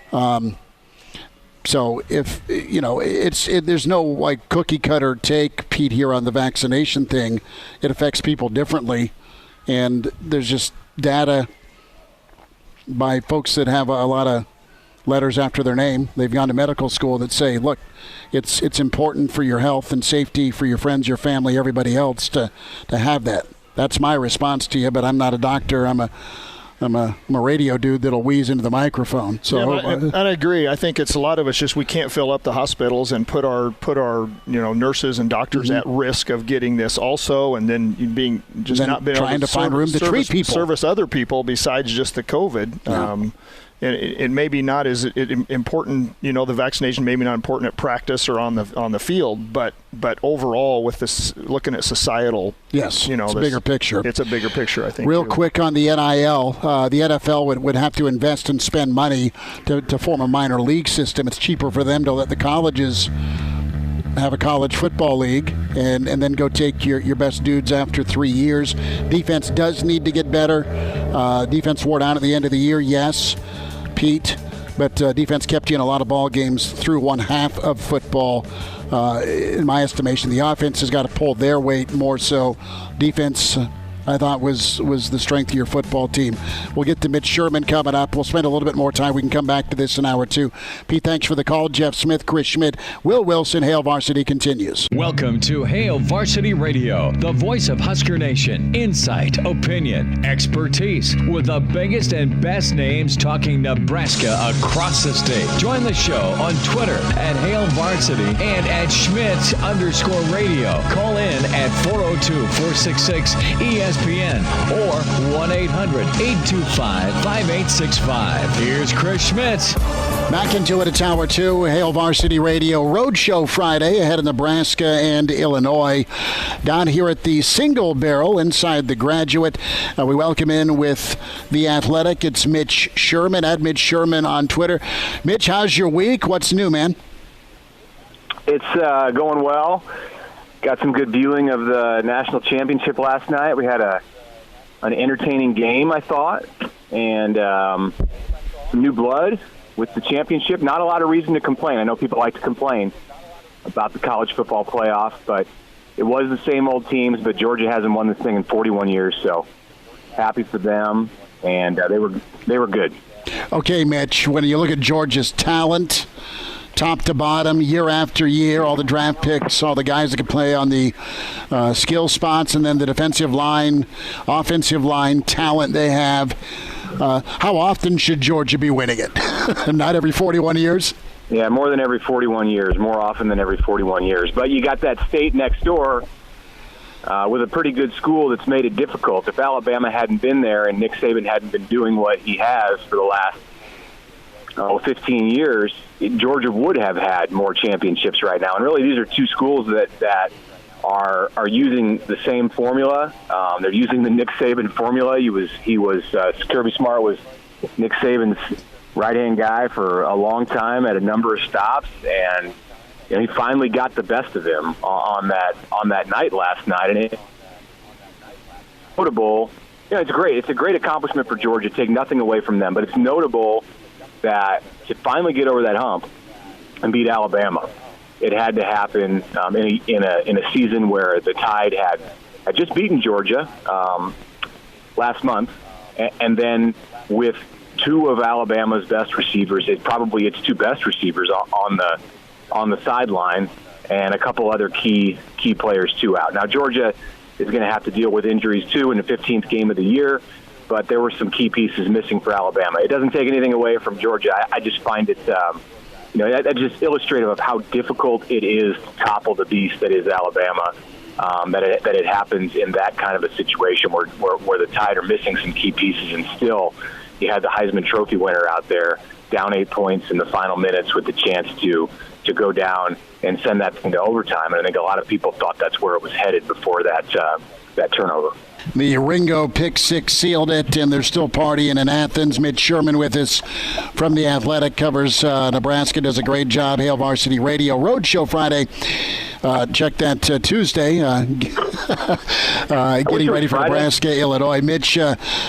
So if there's no like cookie cutter take, Pete, here on the vaccination thing. It affects people differently, and there's just data by folks that have a lot of letters after their name. They've gone to medical school that say, look, it's important for your health and safety, for your friends, your family, everybody else to have that. That's my response to you, but I'm not a doctor. I'm a radio dude that'll wheeze into the microphone. So and I agree. I think it's a lot of it's just we can't fill up the hospitals and put our nurses and doctors at risk of getting this also, and then being just not being trying able to find room to treat people, service other people besides just the COVID. Yeah. It may be not as important, the vaccination may be not important at practice or on the field, but overall with this looking at societal, yes, it's a bigger picture. It's a bigger picture, I think. Real quick on the NIL, the NFL would have to invest and spend money to form a minor league system. It's cheaper for them to let the colleges have a college football league and then go take your best dudes after 3 years. Defense does need to get better. Defense wore down at the end of the year, yes, Pete, but defense kept you in a lot of ball games through one half of football. In my estimation, the offense has got to pull their weight more so. Defense, I thought, was the strength of your football team. We'll get to Mitch Sherman coming up. We'll spend a little bit more time. We can come back to this in hour two. Pete, thanks for the call. Jeff Smith, Chris Schmidt, Will Wilson, Hail Varsity continues. Welcome to Hail Varsity Radio, the voice of Husker Nation. Insight, opinion, expertise, with the biggest and best names talking Nebraska across the state. Join the show on Twitter at Hail Varsity and at Schmidt_radio. Call in at 402-466-ESPN or 1-800-825-5865. Here's Chris Schmidt. Back into it. It's hour two, Hail Varsity Radio Roadshow Friday ahead of Nebraska and Illinois. Down here at the Single Barrel inside the Graduate. We welcome in with The Athletic. It's Mitch Sherman at Mitch Sherman on Twitter. Mitch, how's your week? What's new, man? It's going well. Got some good viewing of the national championship last night. We had an entertaining game, I thought, and some new blood with the championship. Not a lot of reason to complain. I know people like to complain about the college football playoff, but it was the same old teams, but Georgia hasn't won this thing in 41 years, so happy for them, and they were good. Okay, Mitch, when you look at Georgia's talent, top to bottom, year after year, all the draft picks, all the guys that can play on the skill spots, and then the defensive line, offensive line talent they have. How often should Georgia be winning it? Not every 41 years? Yeah, more than every 41 years, more often than every 41 years. But you got that state next door with a pretty good school that's made it difficult. If Alabama hadn't been there and Nick Saban hadn't been doing what he has for the last 15 years, Georgia would have had more championships right now. And really, these are two schools that are using the same formula. They're using the Nick Saban formula. Kirby Smart was Nick Saban's right-hand guy for a long time at a number of stops, and he finally got the best of him on that night last night. And it's notable. It's great. It's a great accomplishment for Georgia. Take nothing away from them, but it's notable that to finally get over that hump and beat Alabama, it had to happen in a season where the Tide had just beaten Georgia last month, and then with two of Alabama's best receivers, probably its two best receivers on the sideline, and a couple other key players too out. Now Georgia is going to have to deal with injuries too in the 15th game of the year, but there were some key pieces missing for Alabama. It doesn't take anything away from Georgia. I just find it, that's just illustrative of how difficult it is to topple the beast that is Alabama. That it happens in that kind of a situation where the Tide are missing some key pieces, and still you had the Heisman Trophy winner out there down 8 points in the final minutes with the chance to go down and send that thing to overtime. And I think a lot of people thought that's where it was headed before that turnover. The Ringo pick six sealed it, and they're still partying in Athens. Mitch Sherman with us from The Athletic, covers Nebraska, does a great job. Hail Varsity Radio Roadshow Friday. Check that Tuesday. Getting ready for Nebraska-Illinois. Mitch,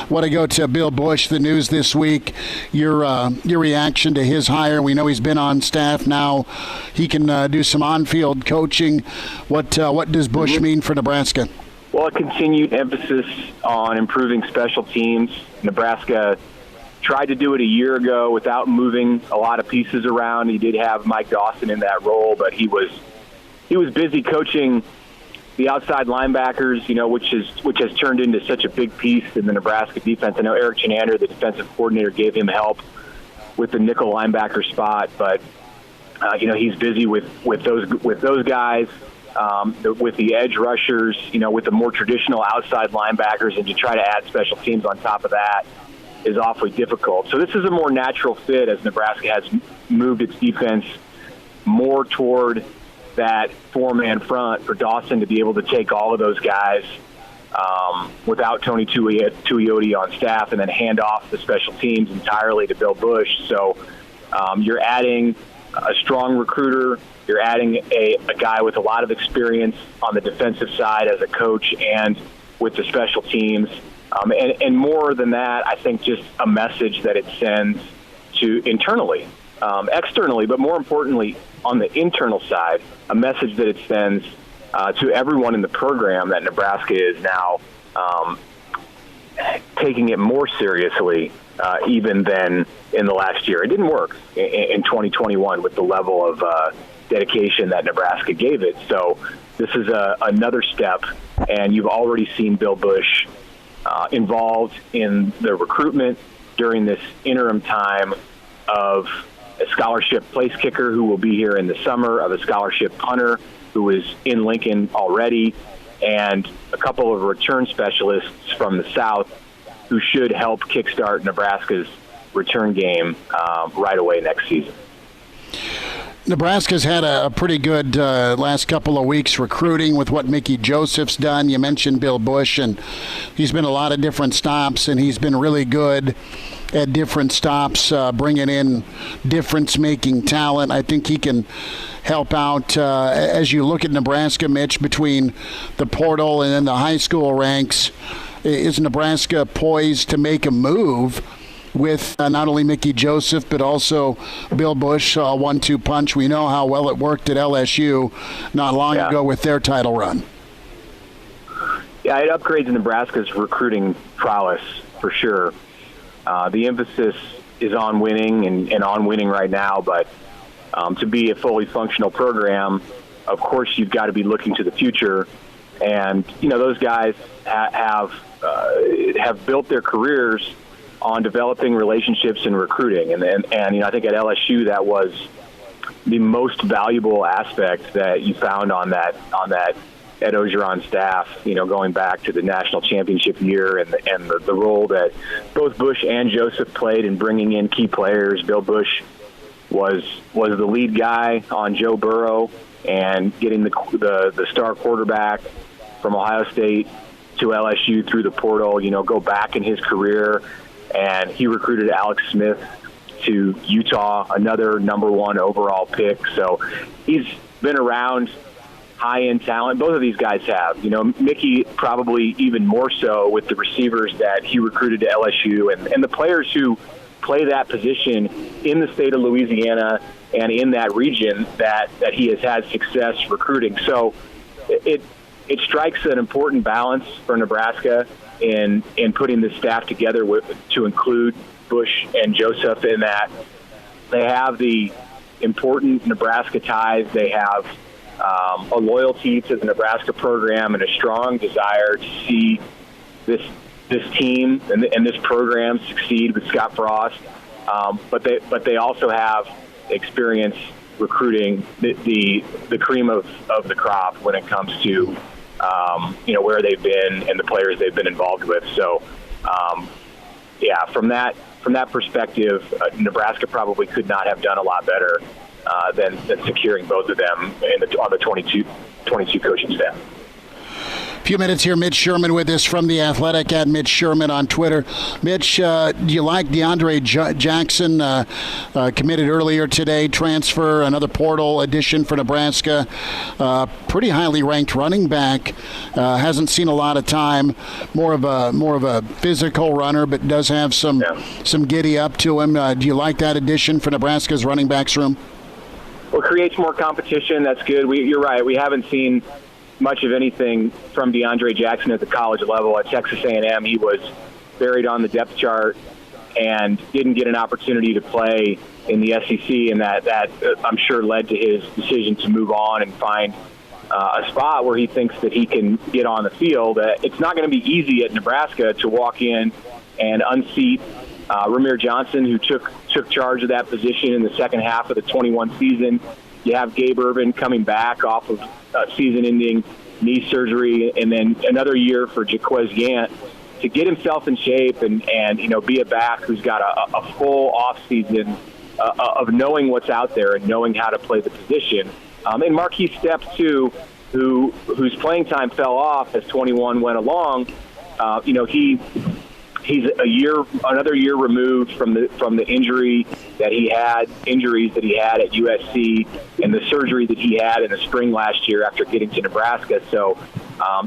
want to go to Bill Busch, the news this week. Your reaction to his hire. We know he's been on staff now. He can do some on-field coaching. What does Busch mean for Nebraska? Well, a continued emphasis on improving special teams. Nebraska tried to do it a year ago without moving a lot of pieces around. He did have Mike Dawson in that role, but he was busy coaching the outside linebackers, which has turned into such a big piece in the Nebraska defense. I know Eric Chenander, the defensive coordinator, gave him help with the nickel linebacker spot, but he's busy with those guys. With the edge rushers, with the more traditional outside linebackers, and to try to add special teams on top of that is awfully difficult. So this is a more natural fit as Nebraska has moved its defense more toward that four-man front for Dawson to be able to take all of those guys without Tony Tuioti on staff, and then hand off the special teams entirely to Bill Busch. So you're adding a strong recruiter. You're adding a guy with a lot of experience on the defensive side as a coach and with the special teams. And more than that, I think just a message that it sends to internally, externally, but more importantly on the internal side, a message that it sends to everyone in the program that Nebraska is now taking it more seriously even than in the last year. It didn't work in 2021 with the level of dedication that Nebraska gave it. So this is another step, and you've already seen Bill Busch involved in the recruitment during this interim time of a scholarship place kicker who will be here in the summer, of a scholarship punter who is in Lincoln already, and a couple of return specialists from the South who should help kickstart Nebraska's return game right away next season. Nebraska's had a pretty good last couple of weeks recruiting with what Mickey Joseph's done. You mentioned Bill Busch, and he's been a lot of different stops, and he's been really good at different stops, bringing in difference-making talent. I think he can help out as you look at Nebraska, Mitch, between the portal and then the high school ranks. Is Nebraska poised to make a move with not only Mickey Joseph but also Bill Busch, 1-2 punch? We know how well it worked at LSU not long ago with their title run. Yeah, it upgrades Nebraska's recruiting prowess for sure. The emphasis is on winning and on winning right now, but to be a fully functional program, of course you've got to be looking to the future. And those guys have built their careers on developing relationships and recruiting, and I think at LSU that was the most valuable aspect that you found on that Ed Orgeron staff. Going back to the national championship year and the role that both Busch and Joseph played in bringing in key players. Bill Busch was the lead guy on Joe Burrow and getting the star quarterback from Ohio State to LSU through the portal, go back in his career. And he recruited Alex Smith to Utah, another number 1 overall pick. So he's been around high-end talent. Both of these guys have. Mickey probably even more so with the receivers that he recruited to LSU and the players who play that position in the state of Louisiana and in that region that he has had success recruiting. So it strikes an important balance for Nebraska in putting this staff together to include Bush and Joseph in that they have the important Nebraska ties. They have a loyalty to the Nebraska program and a strong desire to see this team and this program succeed with Scott Frost. But they also have experience recruiting the cream of the crop when it comes to where they've been and the players they've been involved with. So from that perspective, Nebraska probably could not have done a lot better than securing both of them on the 22 coaching staff. A few minutes here, Mitch Sherman with us from The Athletic at Mitch Sherman on Twitter. Mitch, do you like Deandre Jackson, committed earlier today, transfer, another portal addition for Nebraska, pretty highly ranked running back, hasn't seen a lot of time, more of a physical runner, but does have some giddy up to him. Do you like that addition for Nebraska's running backs room? Well, it creates more competition. That's good. You're right. We haven't seen much of anything from Deandre Jackson at the college level. At Texas A&M, he was buried on the depth chart and didn't get an opportunity to play in the SEC, and that I'm sure led to his decision to move on and find a spot where he thinks that he can get on the field. It's not going to be easy at Nebraska to walk in and unseat Ramir Johnson, who took charge of that position in the second half of the 21 season. You have Gabe Ervin coming back off of season-ending knee surgery, and then another year for Jaquez Yant to get himself in shape and be a back who's got a full off-season of knowing what's out there and knowing how to play the position. And Marquise Steps, too, whose playing time fell off as 21 went along. He's another year removed from the injuries that he had at USC and the surgery that he had in the spring last year after getting to Nebraska. So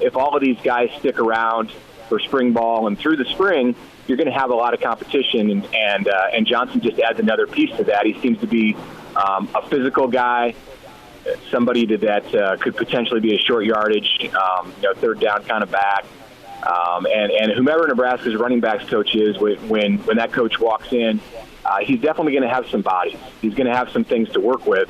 if all of these guys stick around for spring ball and through the spring, you're going to have a lot of competition, and Johnson just adds another piece to that. He seems to be a physical guy, somebody that could potentially be a short yardage, third down kind of back. And whomever Nebraska's running backs coach is, when that coach walks in, he's definitely going to have some bodies. He's going to have some things to work with.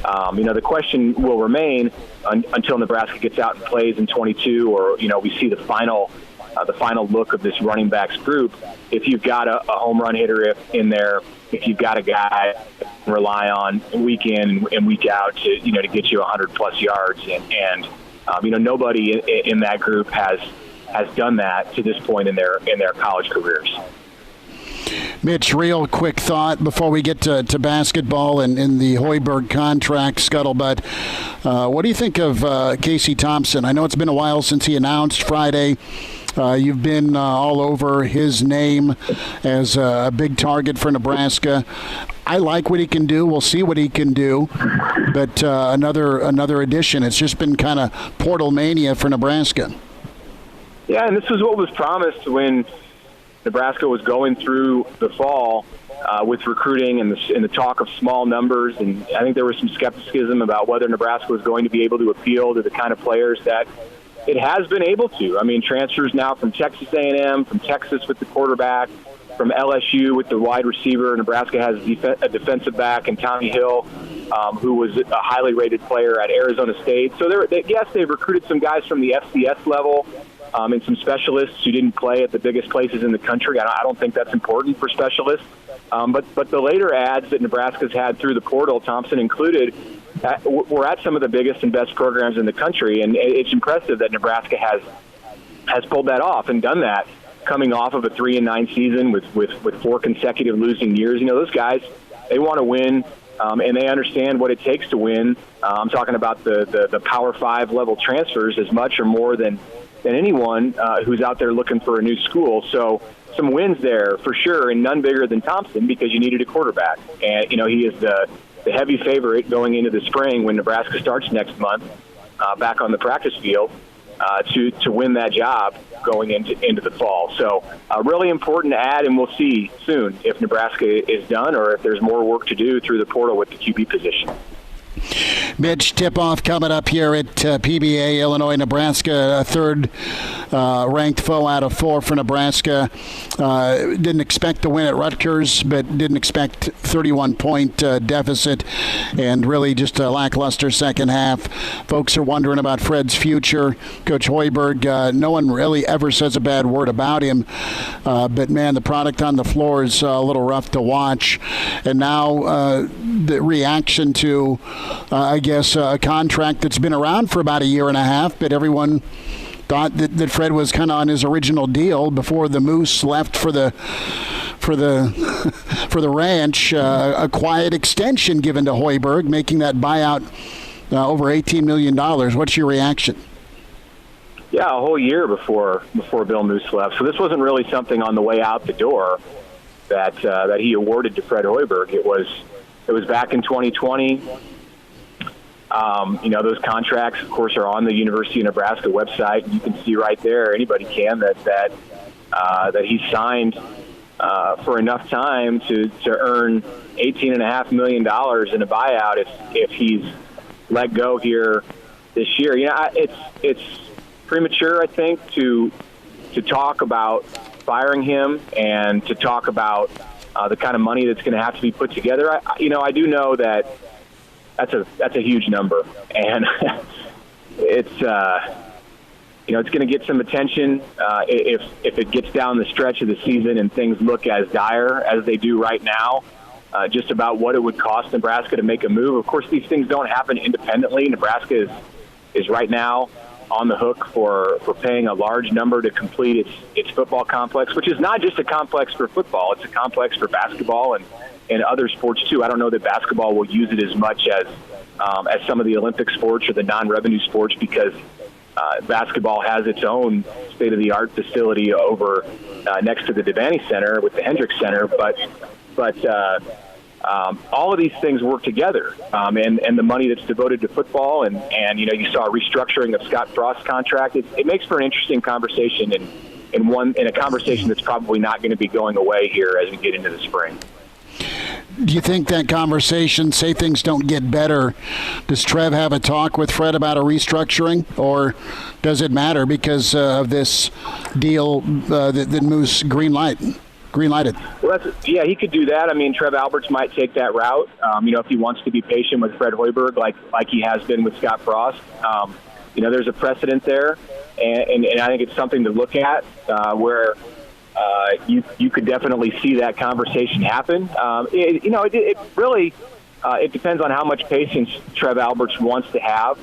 The question will remain until Nebraska gets out and plays in 22, or we see the final look of this running backs group. If you've got a home run hitter in there, if you've got a guy you can rely on week in and week out to get you 100+ yards, and nobody in that group has done that to this point in their college careers. Mitch, real quick thought before we get to basketball and in the Hoiberg contract scuttlebutt. What do you think of Casey Thompson? I know it's been a while since he announced Friday. You've been all over his name as a big target for Nebraska. I like what he can do. We'll see what he can do. But another addition. It's just been kind of portal mania for Nebraska. Yeah, and this is what was promised when Nebraska was going through the fall with recruiting and the talk of small numbers. And I think there was some skepticism about whether Nebraska was going to be able to appeal to the kind of players that it has been able to. I mean, transfers now from Texas A&M, from Texas with the quarterback, from LSU with the wide receiver. Nebraska has a defensive back in Tommy Hill, who was a highly rated player at Arizona State. So yes, they've recruited some guys from the FCS level, and some specialists who didn't play at the biggest places in the country. I don't think that's important for specialists. But the later ads that Nebraska's had through the portal, Thompson included, were at some of the biggest and best programs in the country. And it's impressive that Nebraska has pulled that off and done that, coming off of a 3-9 season with 4 consecutive losing years. Those guys, they want to win and they understand what it takes to win. I'm talking about the Power 5 level transfers as much or more than anyone who's out there looking for a new school. So some wins there for sure, and none bigger than Thompson because you needed a quarterback. And, he is the heavy favorite going into the spring when Nebraska starts next month back on the practice field to win that job going into the fall. So really important to add, and we'll see soon if Nebraska is done or if there's more work to do through the portal with the QB position. Mitch, tip-off coming up here at PBA, Illinois, Nebraska, a third ranked foe out of 4 for Nebraska. Didn't expect to win at Rutgers, but didn't expect 31-point deficit, and really just a lackluster second half. Folks are wondering about Fred's future. Coach Hoiberg, no one really ever says a bad word about him, but, man, the product on the floor is a little rough to watch. And now the reaction to I guess a contract that's been around for about a year and a half, but everyone thought that Fred was kind of on his original deal before the Moose left for the ranch. A quiet extension given to Hoiberg, making that buyout over $18 million. What's your reaction? Yeah, a whole year before Bill Moose left. So this wasn't really something on the way out the door that he awarded to Fred Hoiberg. It was back in 2020. Those contracts, of course, are on the University of Nebraska website. You can see right there, anybody can, that he signed for enough time to earn $18.5 million in a buyout if he's let go here this year. It's premature, I think, to talk about firing him and to talk about the kind of money that's going to have to be put together. I do know that that's a huge number, and it's going to get some attention if it gets down the stretch of the season and things look as dire as they do right now. Just about what it would cost Nebraska to make a move. Of course, these things don't happen independently. Nebraska is right now on the hook for paying a large number to complete its football complex, which is not just a complex for football. It's a complex for basketball and other sports too. I don't know that basketball will use it as much as some of the Olympic sports or the non-revenue sports because basketball has its own state-of-the-art facility over next to the Devaney Center with the Hendricks Center. But all of these things work together, and the money that's devoted to football, and you saw a restructuring of Scott Frost's contract. It makes for an interesting conversation, and a conversation that's probably not going to be going away here as we get into the spring. Do you think that conversation, say things don't get better, does Trev have a talk with Fred about a restructuring, or does it matter because of this deal that Moose green-lighted? Well, he could do that. I mean, Trev Alberts might take that route, if he wants to be patient with Fred Hoiberg like he has been with Scott Frost. There's a precedent there, and I think it's something to look at where you could definitely see that conversation happen. It really depends on how much patience Trev Alberts wants to have,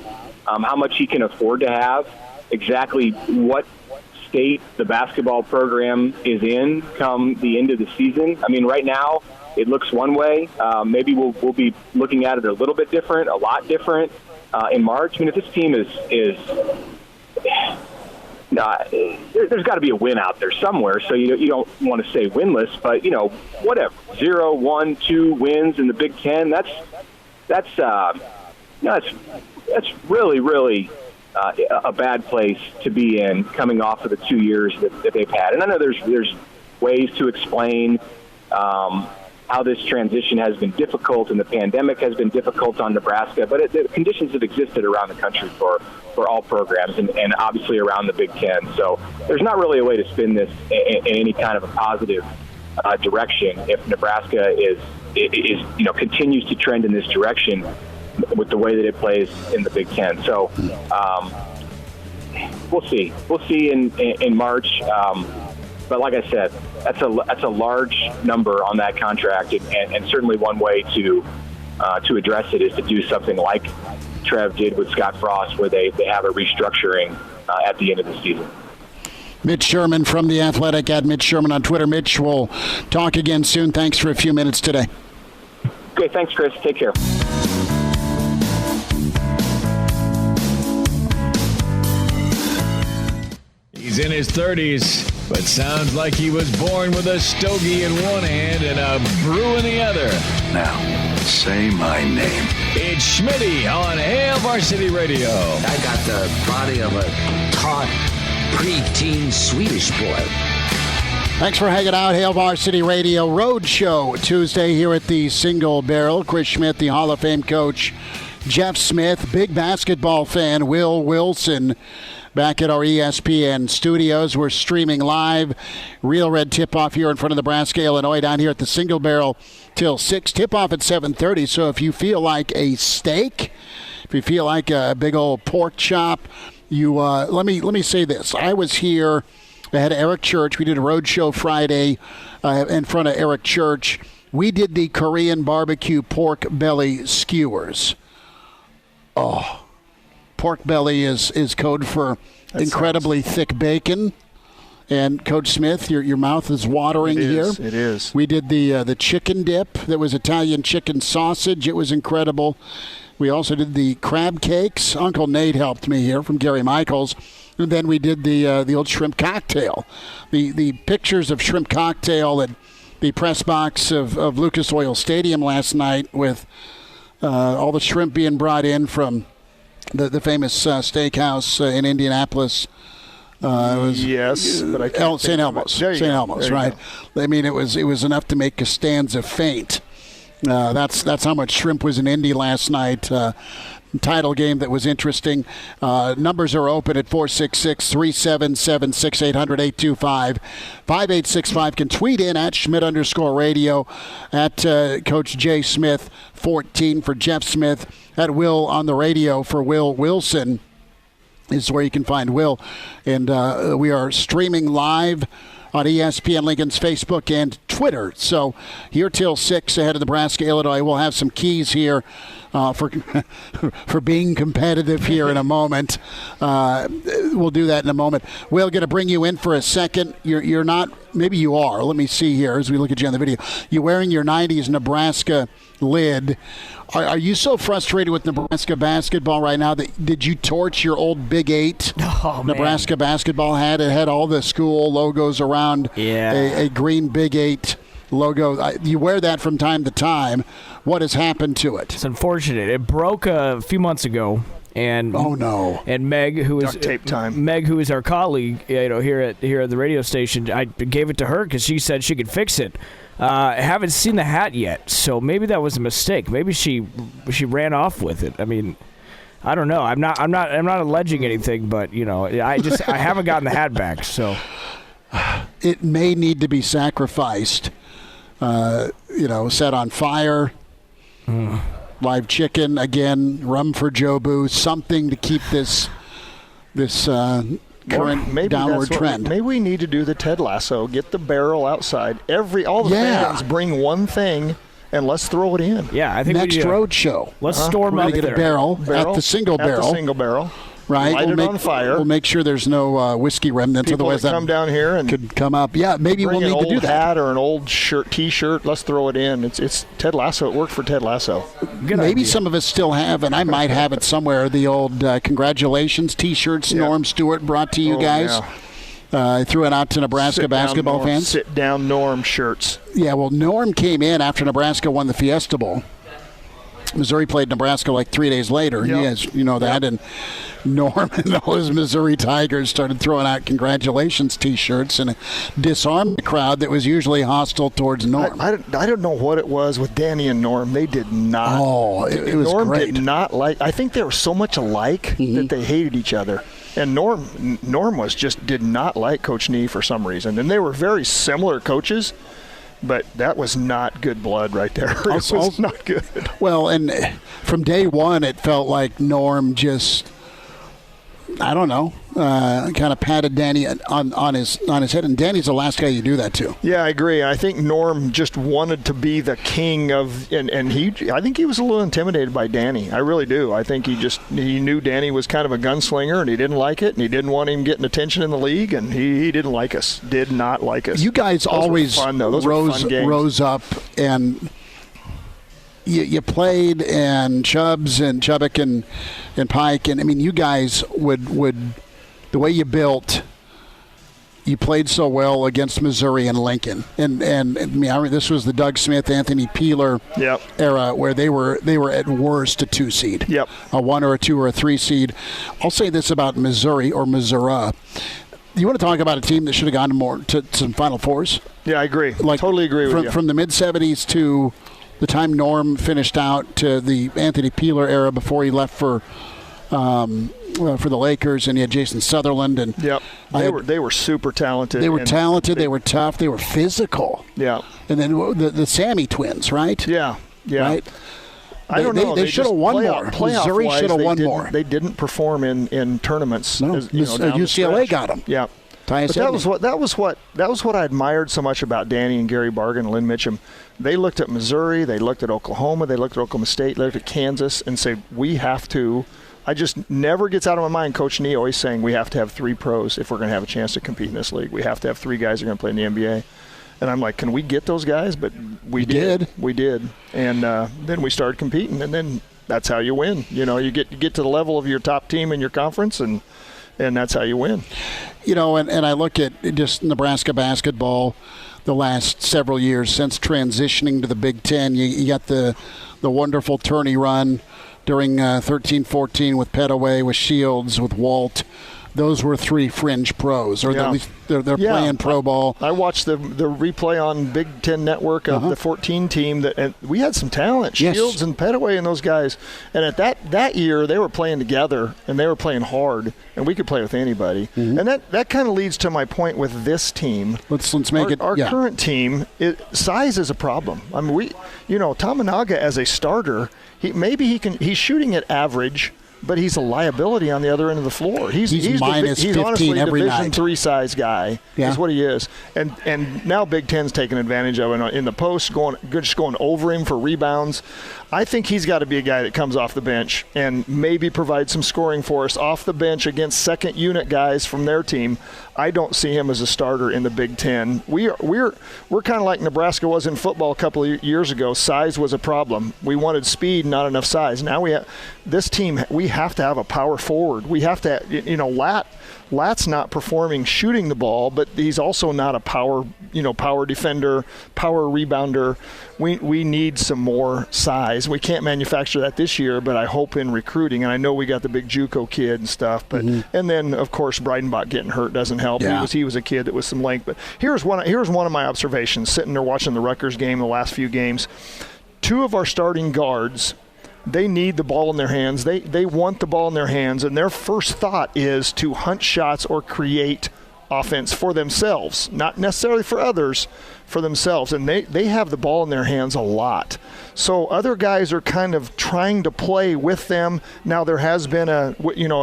how much he can afford to have, exactly what state the basketball program is in come the end of the season. I mean, right now it looks one way. Maybe we'll be looking at it a little bit different, a lot different in March. I mean, if this team is there's got to be a win out there somewhere. So you don't want to say winless, but whatever, 0, 1, 2 wins in the Big Ten. That's really, really a bad place to be in coming off of the 2 years that they've had. And I know there's ways to explain how this transition has been difficult and the pandemic has been difficult on Nebraska, but the conditions have existed around the country for all programs and obviously around the Big Ten. So there's not really a way to spin this in any kind of a positive direction if Nebraska continues to trend in this direction with the way that it plays in the Big Ten. So we'll see. We'll see in March. But like I said, that's a large number on that contract, and certainly one way to address it is to do something like Trev did with Scott Frost, where they have a restructuring at the end of the season. Mitch Sherman from The Athletic, at Mitch Sherman on Twitter. Mitch, we'll talk again soon. Thanks for a few minutes today. Okay, thanks, Chris. Take care. He's in his 30s, but sounds like he was born with a stogie in one hand and a brew in the other. Now, say my name. It's Schmidt on Hail Varsity Radio. I got the body of a taut, preteen Swedish boy. Thanks for hanging out. Hail Varsity Radio Roadshow Tuesday here at the Single Barrel. Chris Schmidt, the Hall of Fame coach. Jeff Smith, big basketball fan. Will Wilson back at our ESPN studios. We're streaming live. Real Red tip-off here in front of Nebraska-Illinois down here at the Single Barrel till 6. Tip-off at 7:30. So if you feel like a steak, if you feel like a big old pork chop, you let me say this. I was here. I had Eric Church. We did a road show Friday in front of Eric Church. We did the Korean barbecue pork belly skewers. Oh, pork belly is code for incredibly thick bacon. And Coach Smith, your mouth is watering here. It is. We did the chicken dip that was Italian chicken sausage. It was incredible. We also did the crab cakes. Uncle Nate helped me here from Gary Michaels. And then we did the old shrimp cocktail. The pictures of shrimp cocktail at the press box of Lucas Oil Stadium last night with all the shrimp being brought in from the famous steakhouse in Indianapolis. Yes, but I can't. St. Elmo's. St. Elmo's, right? I mean, it was enough to make Costanza faint. That's how much shrimp was in Indy last night. Title game that was interesting. Numbers are open at 466-377-6800-825-5865. Can tweet in at Schmidt_radio, at Coach J. Smith 14 for Jeff Smith, at Will on the radio for Will Wilson is where you can find Will. And we are streaming live on ESPN Lincoln's Facebook and Twitter. So here till 6 ahead of Nebraska-Illinois. We'll have some keys here for being competitive here in a moment. We'll do that in a moment. We're going to bring you in for a second. You're not, maybe you are. Let me see here as we look at you on the video. You're wearing your 90s Nebraska lid. Are you so frustrated with Nebraska basketball right now that did you torch your old Big 8 Nebraska basketball hat? It had all the school logos around a green Big 8 logo. You wear that from time to time. What has happened to it? It's unfortunate. It broke a few months ago. And oh no! And Meg, who is duct tape time. Meg, who is our colleague, here at the radio station, I gave it to her because she said she could fix it. I haven't seen the hat yet, so maybe that was a mistake. Maybe she ran off with it. I mean, I don't know. I'm not alleging anything, but I haven't gotten the hat back. So it may need to be sacrificed. Set on fire. Live chicken again, rum for Jobu, something to keep this current downward trend. Maybe we need to do the Ted Lasso, get the barrel outside. All the fans bring one thing and let's throw it in. Yeah, I think next road show. Let's storm up there. Get a barrel at the single barrel. Right, light it on fire. We'll make sure there's no whiskey remnants. People Otherwise, that come down here and could come up. Yeah, maybe we'll need to do that. Bring an old hat or an old T-shirt. Let's throw it in. It's Ted Lasso. It worked for Ted Lasso. Maybe some of us still have, and I might have it somewhere. The old congratulations T-shirts. Yeah. Norm Stewart brought to you guys. Yeah. I threw it out to Nebraska basketball fans. Sit down, Norm shirts. Yeah, well, Norm came in after Nebraska won the Fiesta Bowl. Missouri played Nebraska like 3 days later. Yep. Yes, that. And Norm and all his Missouri Tigers started throwing out congratulations T-shirts and disarmed the crowd that was usually hostile towards Norm. I don't know what it was with Danny and Norm. They did not. Oh, it was Norm great. did not like. I think they were so much alike that they hated each other. And Norm did not like Coach Nee for some reason. And they were very similar coaches. But that was not good blood right there. It was not good. Well, and from day one, it felt like Norm just, I don't know, kind of patted Danny on his head. And Danny's the last guy you do that to. Yeah, I agree. I think Norm just wanted to be the king of, and I think he was a little intimidated by Danny. I really do. I think he knew Danny was kind of a gunslinger, and he didn't like it, and he didn't want him getting attention in the league, and he didn't like us. Did not like us. You guys always rose up and you played, and Chubbs and Chubbuck and Pike, and I mean, you guys would the way you built. You played so well against Missouri and Lincoln, and I mean, this was the Doug Smith, Anthony Peeler era where they were at worst a 2 seed, a 1 or a 2 or a 3 seed. I'll say this about Missouri or Missouri. You want to talk about a team that should have gone more to some Final Fours? Yeah, I agree. Totally agree with you. From the mid-'70s to the time Norm finished out to the Anthony Peeler era before he left for the Lakers, and you had Jason Sutherland, and they were super talented. They were talented. They were tough. They were physical. Yeah. And then the Sammy twins, right? Yeah. Right. I don't know. They should have won more. Missouri should have won more. They didn't perform in tournaments. No, UCLA got them. Yeah. But that was what I admired so much about Danny and Gary Bargan and Lynn Mitchum. They looked at Missouri, they looked at Oklahoma, they looked at Oklahoma State, they looked at Kansas, and said, we have to. I just never gets out of my mind, Coach Nee always saying we have to have 3 pros if we're going to have a chance to compete in this league. We have to have 3 guys who are going to play in the NBA. And I'm like, can we get those guys? But we did. We did. And then we started competing, and then that's how you win. You get to the level of your top team in your conference, and that's how you win. And I look at just Nebraska basketball the last several years since transitioning to the Big Ten. You got the wonderful tourney run during 13-14 with Petaway, with Shields, with Walt. Those were 3 fringe pros, or at least they're playing pro ball. I watched the replay on Big Ten Network of the 14 team, and we had some talent, Shields and Petaway and those guys. And at that year, they were playing together, and they were playing hard, and we could play with anybody. And that kind of leads to my point with this team. Let's make it. Our current team, size is a problem. I mean, Tamanaga as a starter, he's shooting at average, but he's a liability on the other end of the floor. He's minus 15 honestly every Division night. 3 size guy is what he is. And now Big Ten's taking advantage of it in the post, just going over him for rebounds. I think he's got to be a guy that comes off the bench and maybe provide some scoring for us off the bench against second unit guys from their team. I don't see him as a starter in the Big Ten. We're kind of like Nebraska was in football a couple of years ago. Size was a problem. We wanted speed, not enough size. Now we have this team. We have to have a power forward. We have to, Lat's not performing shooting the ball, but he's also not a power defender, power rebounder. We need some more size. We can't manufacture that this year, but I hope in recruiting, and I know we got the big JUCO kid and stuff, but and then of course Breidenbach getting hurt doesn't help. Yeah. He was a kid that was some length, but here's one of my observations sitting there watching the Rutgers game, the last few games. 2 of our starting guards, they need the ball in their hands. They want the ball in their hands, and their first thought is to hunt shots or create offense for themselves, not necessarily for others, for themselves. And they have the ball in their hands a lot. So other guys are kind of trying to play with them. Now there has been an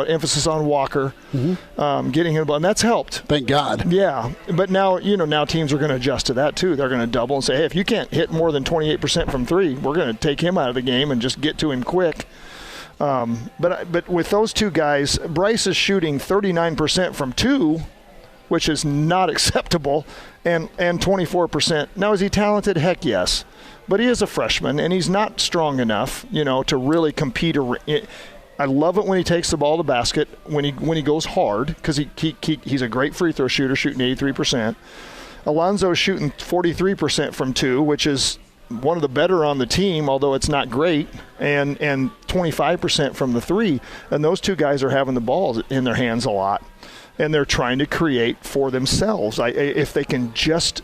emphasis on Walker getting him the ball, and that's helped. Thank God. Yeah, but now teams are going to adjust to that too. They're going to double and say, hey, if you can't hit more than 28% from 3, we're going to take him out of the game and just get to him quick. But with those 2 guys, Bryce is shooting 39% from 2, which is not acceptable, and 24%. Now, is he talented? Heck yes. But he is a freshman, and he's not strong enough, to really compete. I love it when he takes the ball to the basket, when he goes hard, because he's a great free throw shooter, shooting 83%. Alonzo's shooting 43% from 2, which is one of the better on the team, although it's not great, and 25% from the 3. And those 2 guys are having the ball in their hands a lot. And they're trying to create for themselves. If they can just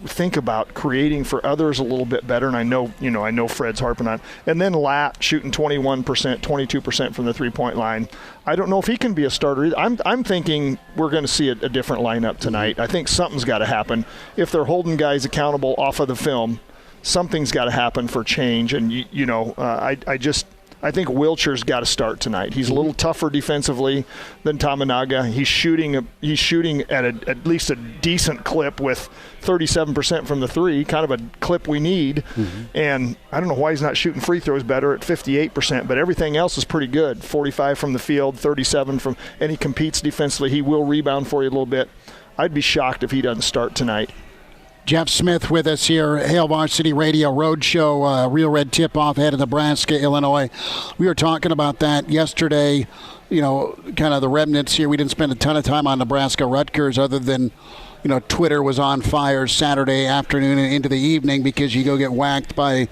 think about creating for others a little bit better, and I know Fred's harping on. And then Lat shooting 21%, 22% from the 3-point line. I don't know if he can be a starter either. I'm thinking we're going to see a different lineup tonight. I think something's got to happen. If they're holding guys accountable off of the film, something's got to happen for change. And I think Wiltshire's got to start tonight. He's a little tougher defensively than Tamanaga. He's shooting at at least a decent clip with 37% from the 3, kind of a clip we need. And I don't know why he's not shooting free throws better at 58%, but everything else is pretty good. 45 from the field, 37 from, and he competes defensively. He will rebound for you a little bit. I'd be shocked if he doesn't start tonight. Jeff Smith with us here, Hail Varsity Radio Roadshow, Real Red Tip-Off ahead of Nebraska-Illinois. We were talking about that yesterday, kind of the remnants here. We didn't spend a ton of time on Nebraska-Rutgers other than, Twitter was on fire Saturday afternoon and into the evening because you go get whacked by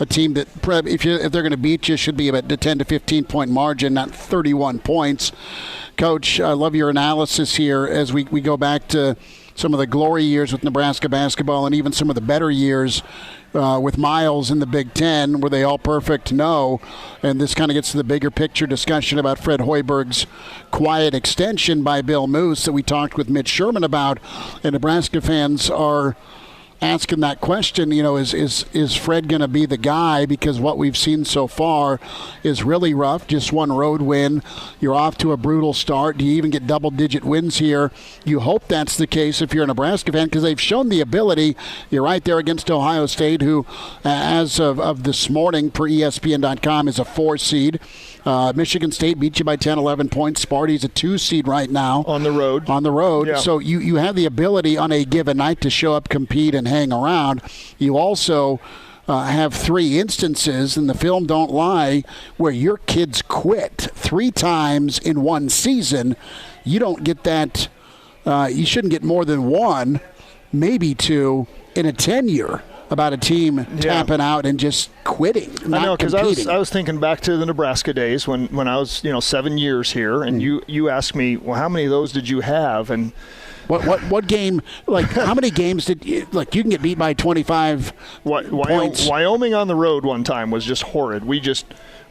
a team that, if they're going to beat you, should be about a 10 to 15-point margin, not 31 points. Coach, I love your analysis here as we go back to some of the glory years with Nebraska basketball and even some of the better years with Miles in the Big Ten. Were they all perfect? No. And this kind of gets to the bigger picture discussion about Fred Hoiberg's quiet extension by Bill Moose that we talked with Mitch Sherman about. And Nebraska fans are asking that question, is Fred going to be the guy? Because what we've seen so far is really rough. Just one road win. You're off to a brutal start. Do you even get double-digit wins here? You hope that's the case if you're a Nebraska fan because they've shown the ability. You're right there against Ohio State, who, as of this morning, per ESPN.com, is a 4 seed. Michigan State beat you by 10, 11 points. Sparty's a 2 seed right now. On the road. Yeah. So you have the ability on a given night to show up, compete, and hang around. You also have 3 instances, and the film don't lie, where your kids quit 3 times in one season. You don't get that. You shouldn't get more than 1, maybe 2 in a tenure about a team tapping out and just quitting. I know, because I was thinking back to the Nebraska days when I was 7 years here, and you asked me, well, how many of those did you have? And what game? How many games did you can get beat by 25 points? Wyoming on the road one time was just horrid.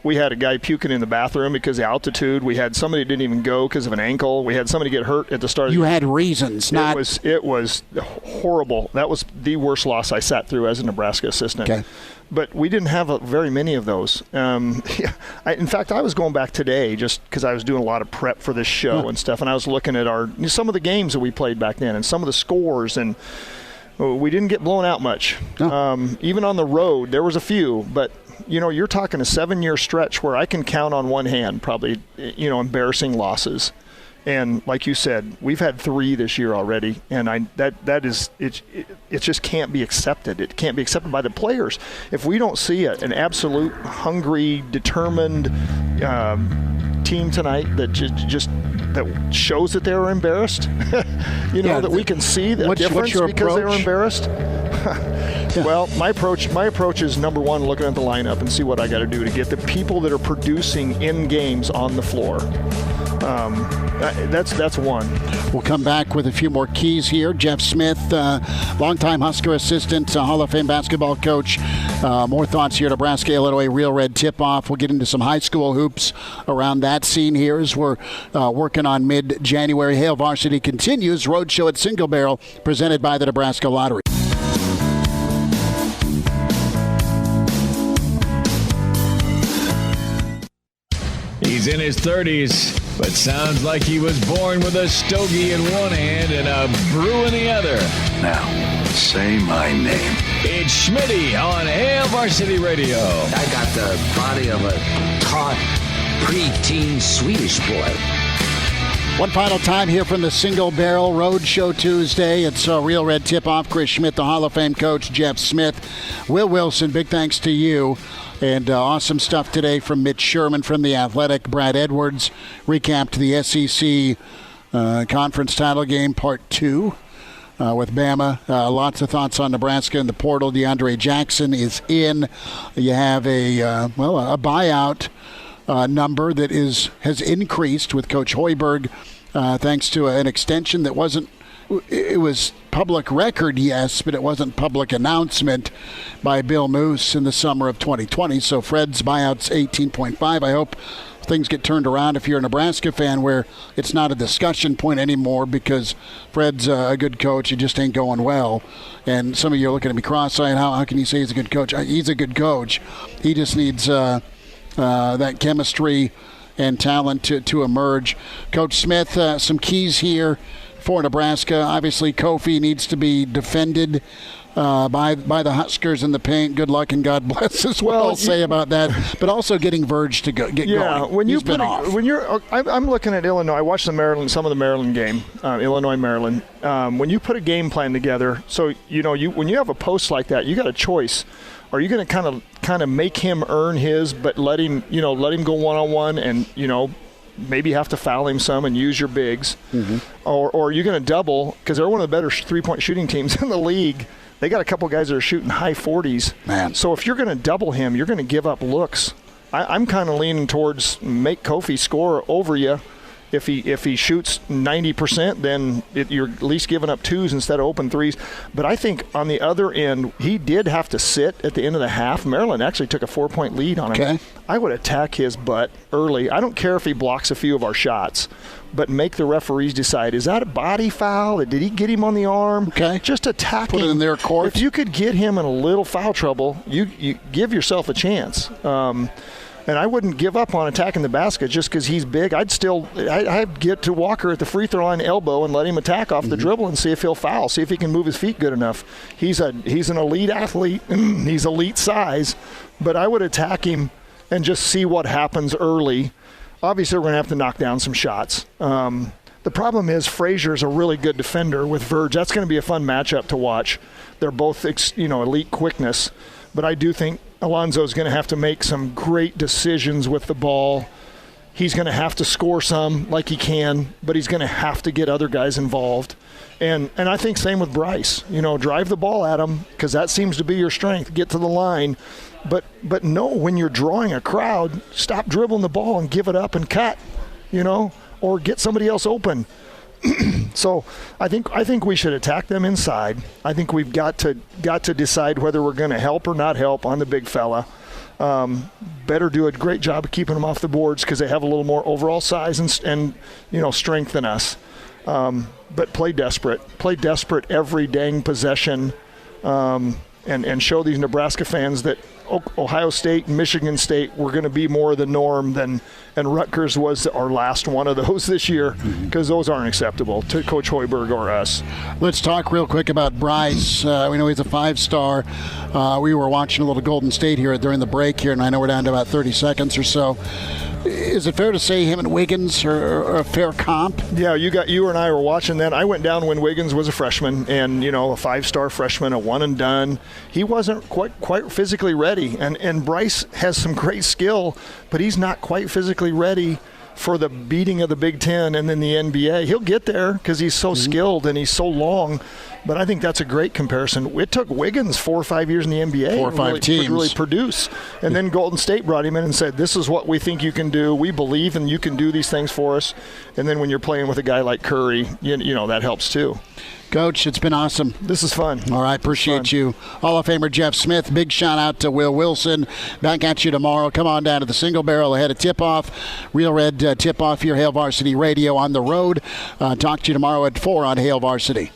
We had a guy puking in the bathroom because of altitude. We had somebody that didn't even go because of an ankle. We had somebody get hurt at the start. You had reasons, not. It was horrible. That was the worst loss I sat through as a Nebraska assistant. Okay. But we didn't have very many of those. In fact, I was going back today just because I was doing a lot of prep for this show and stuff, and I was looking at some of the games that we played back then and some of the scores, and we didn't get blown out much. No. Even on the road, there was a few, but you're talking a 7-year stretch where I can count on one hand probably, embarrassing losses. And like you said, we've had 3 this year already, and it just can't be accepted. It can't be accepted by the players. If we don't see an absolute hungry, determined team tonight that that shows that they were embarrassed, that we can see the difference because they were embarrassed. Well, my approach is, number 1, looking at the lineup and see what I got to do to get the people that are producing in games on the floor. That's one. We'll come back with a few more keys here. Jeff Smith, longtime Husker assistant, Hall of Fame basketball coach. More thoughts here, Nebraska-Illinois Real Red Tip-Off. We'll get into some high school hoops around that scene here as we're working on mid-January. Hail Varsity continues. Roadshow at Single Barrel, presented by the Nebraska Lottery. He's in his 30s, but sounds like he was born with a stogie in one hand and a brew in the other. Now, say my name. It's Schmidt on Hail Varsity Radio. I got the body of a taut, preteen Swedish boy. One final time here from the Single Barrel Roadshow Tuesday. It's a Real Red Tip-Off. Chris Schmidt, the Hall of Fame coach, Jeff Smith, Will Wilson, big thanks to you. And awesome stuff today from Mitch Sherman from The Athletic. Brad Edwards recapped the SEC conference title game, part 2 with Bama. Lots of thoughts on Nebraska in the portal. Deandre Jackson is in. You have a buyout number that has increased with Coach Hoiberg thanks to an extension that wasn't. It was public record, yes, but it wasn't public announcement by Bill Moose in the summer of 2020. So Fred's buyout's 18.5. I hope things get turned around if you're a Nebraska fan where it's not a discussion point anymore because Fred's a good coach. It just ain't going well. And some of you are looking at me cross-eyed. How can you say he's a good coach? He's a good coach. He just needs that chemistry and talent to emerge. Coach Smith, some keys here for Nebraska. Obviously, Kofi needs to be defended. by the Huskers in the paint. Good luck and God bless is what I'll say about that. But also getting Verge to get going. When He's been off. I'm looking at Illinois. I watched some of the Maryland game, Illinois Maryland. When you put a game plan together, so when you have a post like that, you got a choice. Are you going to kind of make him earn his, but let him go one-on-one and maybe have to foul him some and use your bigs, or are you going to double, because they're one of the better three-point shooting teams in the league. They got a couple guys that are shooting high 40s. Man. So if you're going to double him, you're going to give up looks. I'm kind of leaning towards make Kofi score over you. If he shoots 90%, then you're at least giving up twos instead of open threes. But I think on the other end, he did have to sit at the end of the half. Maryland actually took a 4-point lead on him. Okay. I would attack his butt early. I don't care if he blocks a few of our shots, but make the referees decide, is that a body foul? Did he get him on the arm? Okay. Just attack him. Put it in their court. If you could get him in a little foul trouble, you give yourself a chance. And I wouldn't give up on attacking the basket just because he's big. I'd get to Walker at the free throw line elbow and let him attack off the dribble and see if he'll foul, see if he can move his feet good enough. He's an elite athlete. He's elite size. But I would attack him and just see what happens early. Obviously, we're going to have to knock down some shots. The problem is Frazier's a really good defender with Verge. That's going to be a fun matchup to watch. They're both elite quickness. But I do think Alonzo's going to have to make some great decisions with the ball. He's going to have to score some like he can, but he's going to have to get other guys involved. And I think same with Bryce. Drive the ball at him because that seems to be your strength. Get to the line. But no, when you're drawing a crowd, stop dribbling the ball and give it up and cut, or get somebody else open. So I think we should attack them inside. I think we've got to decide whether we're going to help or not help on the big fella. Better do a great job of keeping them off the boards because they have a little more overall size and strength than us. But play desperate every dang possession, and show these Nebraska fans that Ohio State and Michigan State were going to be more the norm and Rutgers was our last one of those this year, because those aren't acceptable to Coach Hoiberg or us. Let's talk real quick about Bryce. We know he's a 5-star. We were watching a little Golden State here during the break here, and I know we're down to about 30 seconds or so. Is it fair to say him and Wiggins are a fair comp? Yeah, you and I were watching that. I went down when Wiggins was a freshman, and a 5-star freshman, a one and done. He wasn't quite physically ready, and Bryce has some great skill, but he's not quite physically ready for the beating of the Big Ten and then the NBA. He'll get there because he's so skilled and he's so long. But I think that's a great comparison. It took Wiggins 4 or 5 years in the NBA 4 or 5 teams to really produce. And then Golden State brought him in and said, this is what we think you can do. We believe and you can do these things for us. And then when you're playing with a guy like Curry, that helps too. Coach, it's been awesome. This is fun. All right, appreciate you. Hall of Famer Jeff Smith, big shout out to Will Wilson. Back at you tomorrow. Come on down to the Single Barrel ahead of tip-off. Real Red tip-off here, Hail Varsity Radio on the road. Talk to you tomorrow at 4 on Hail Varsity.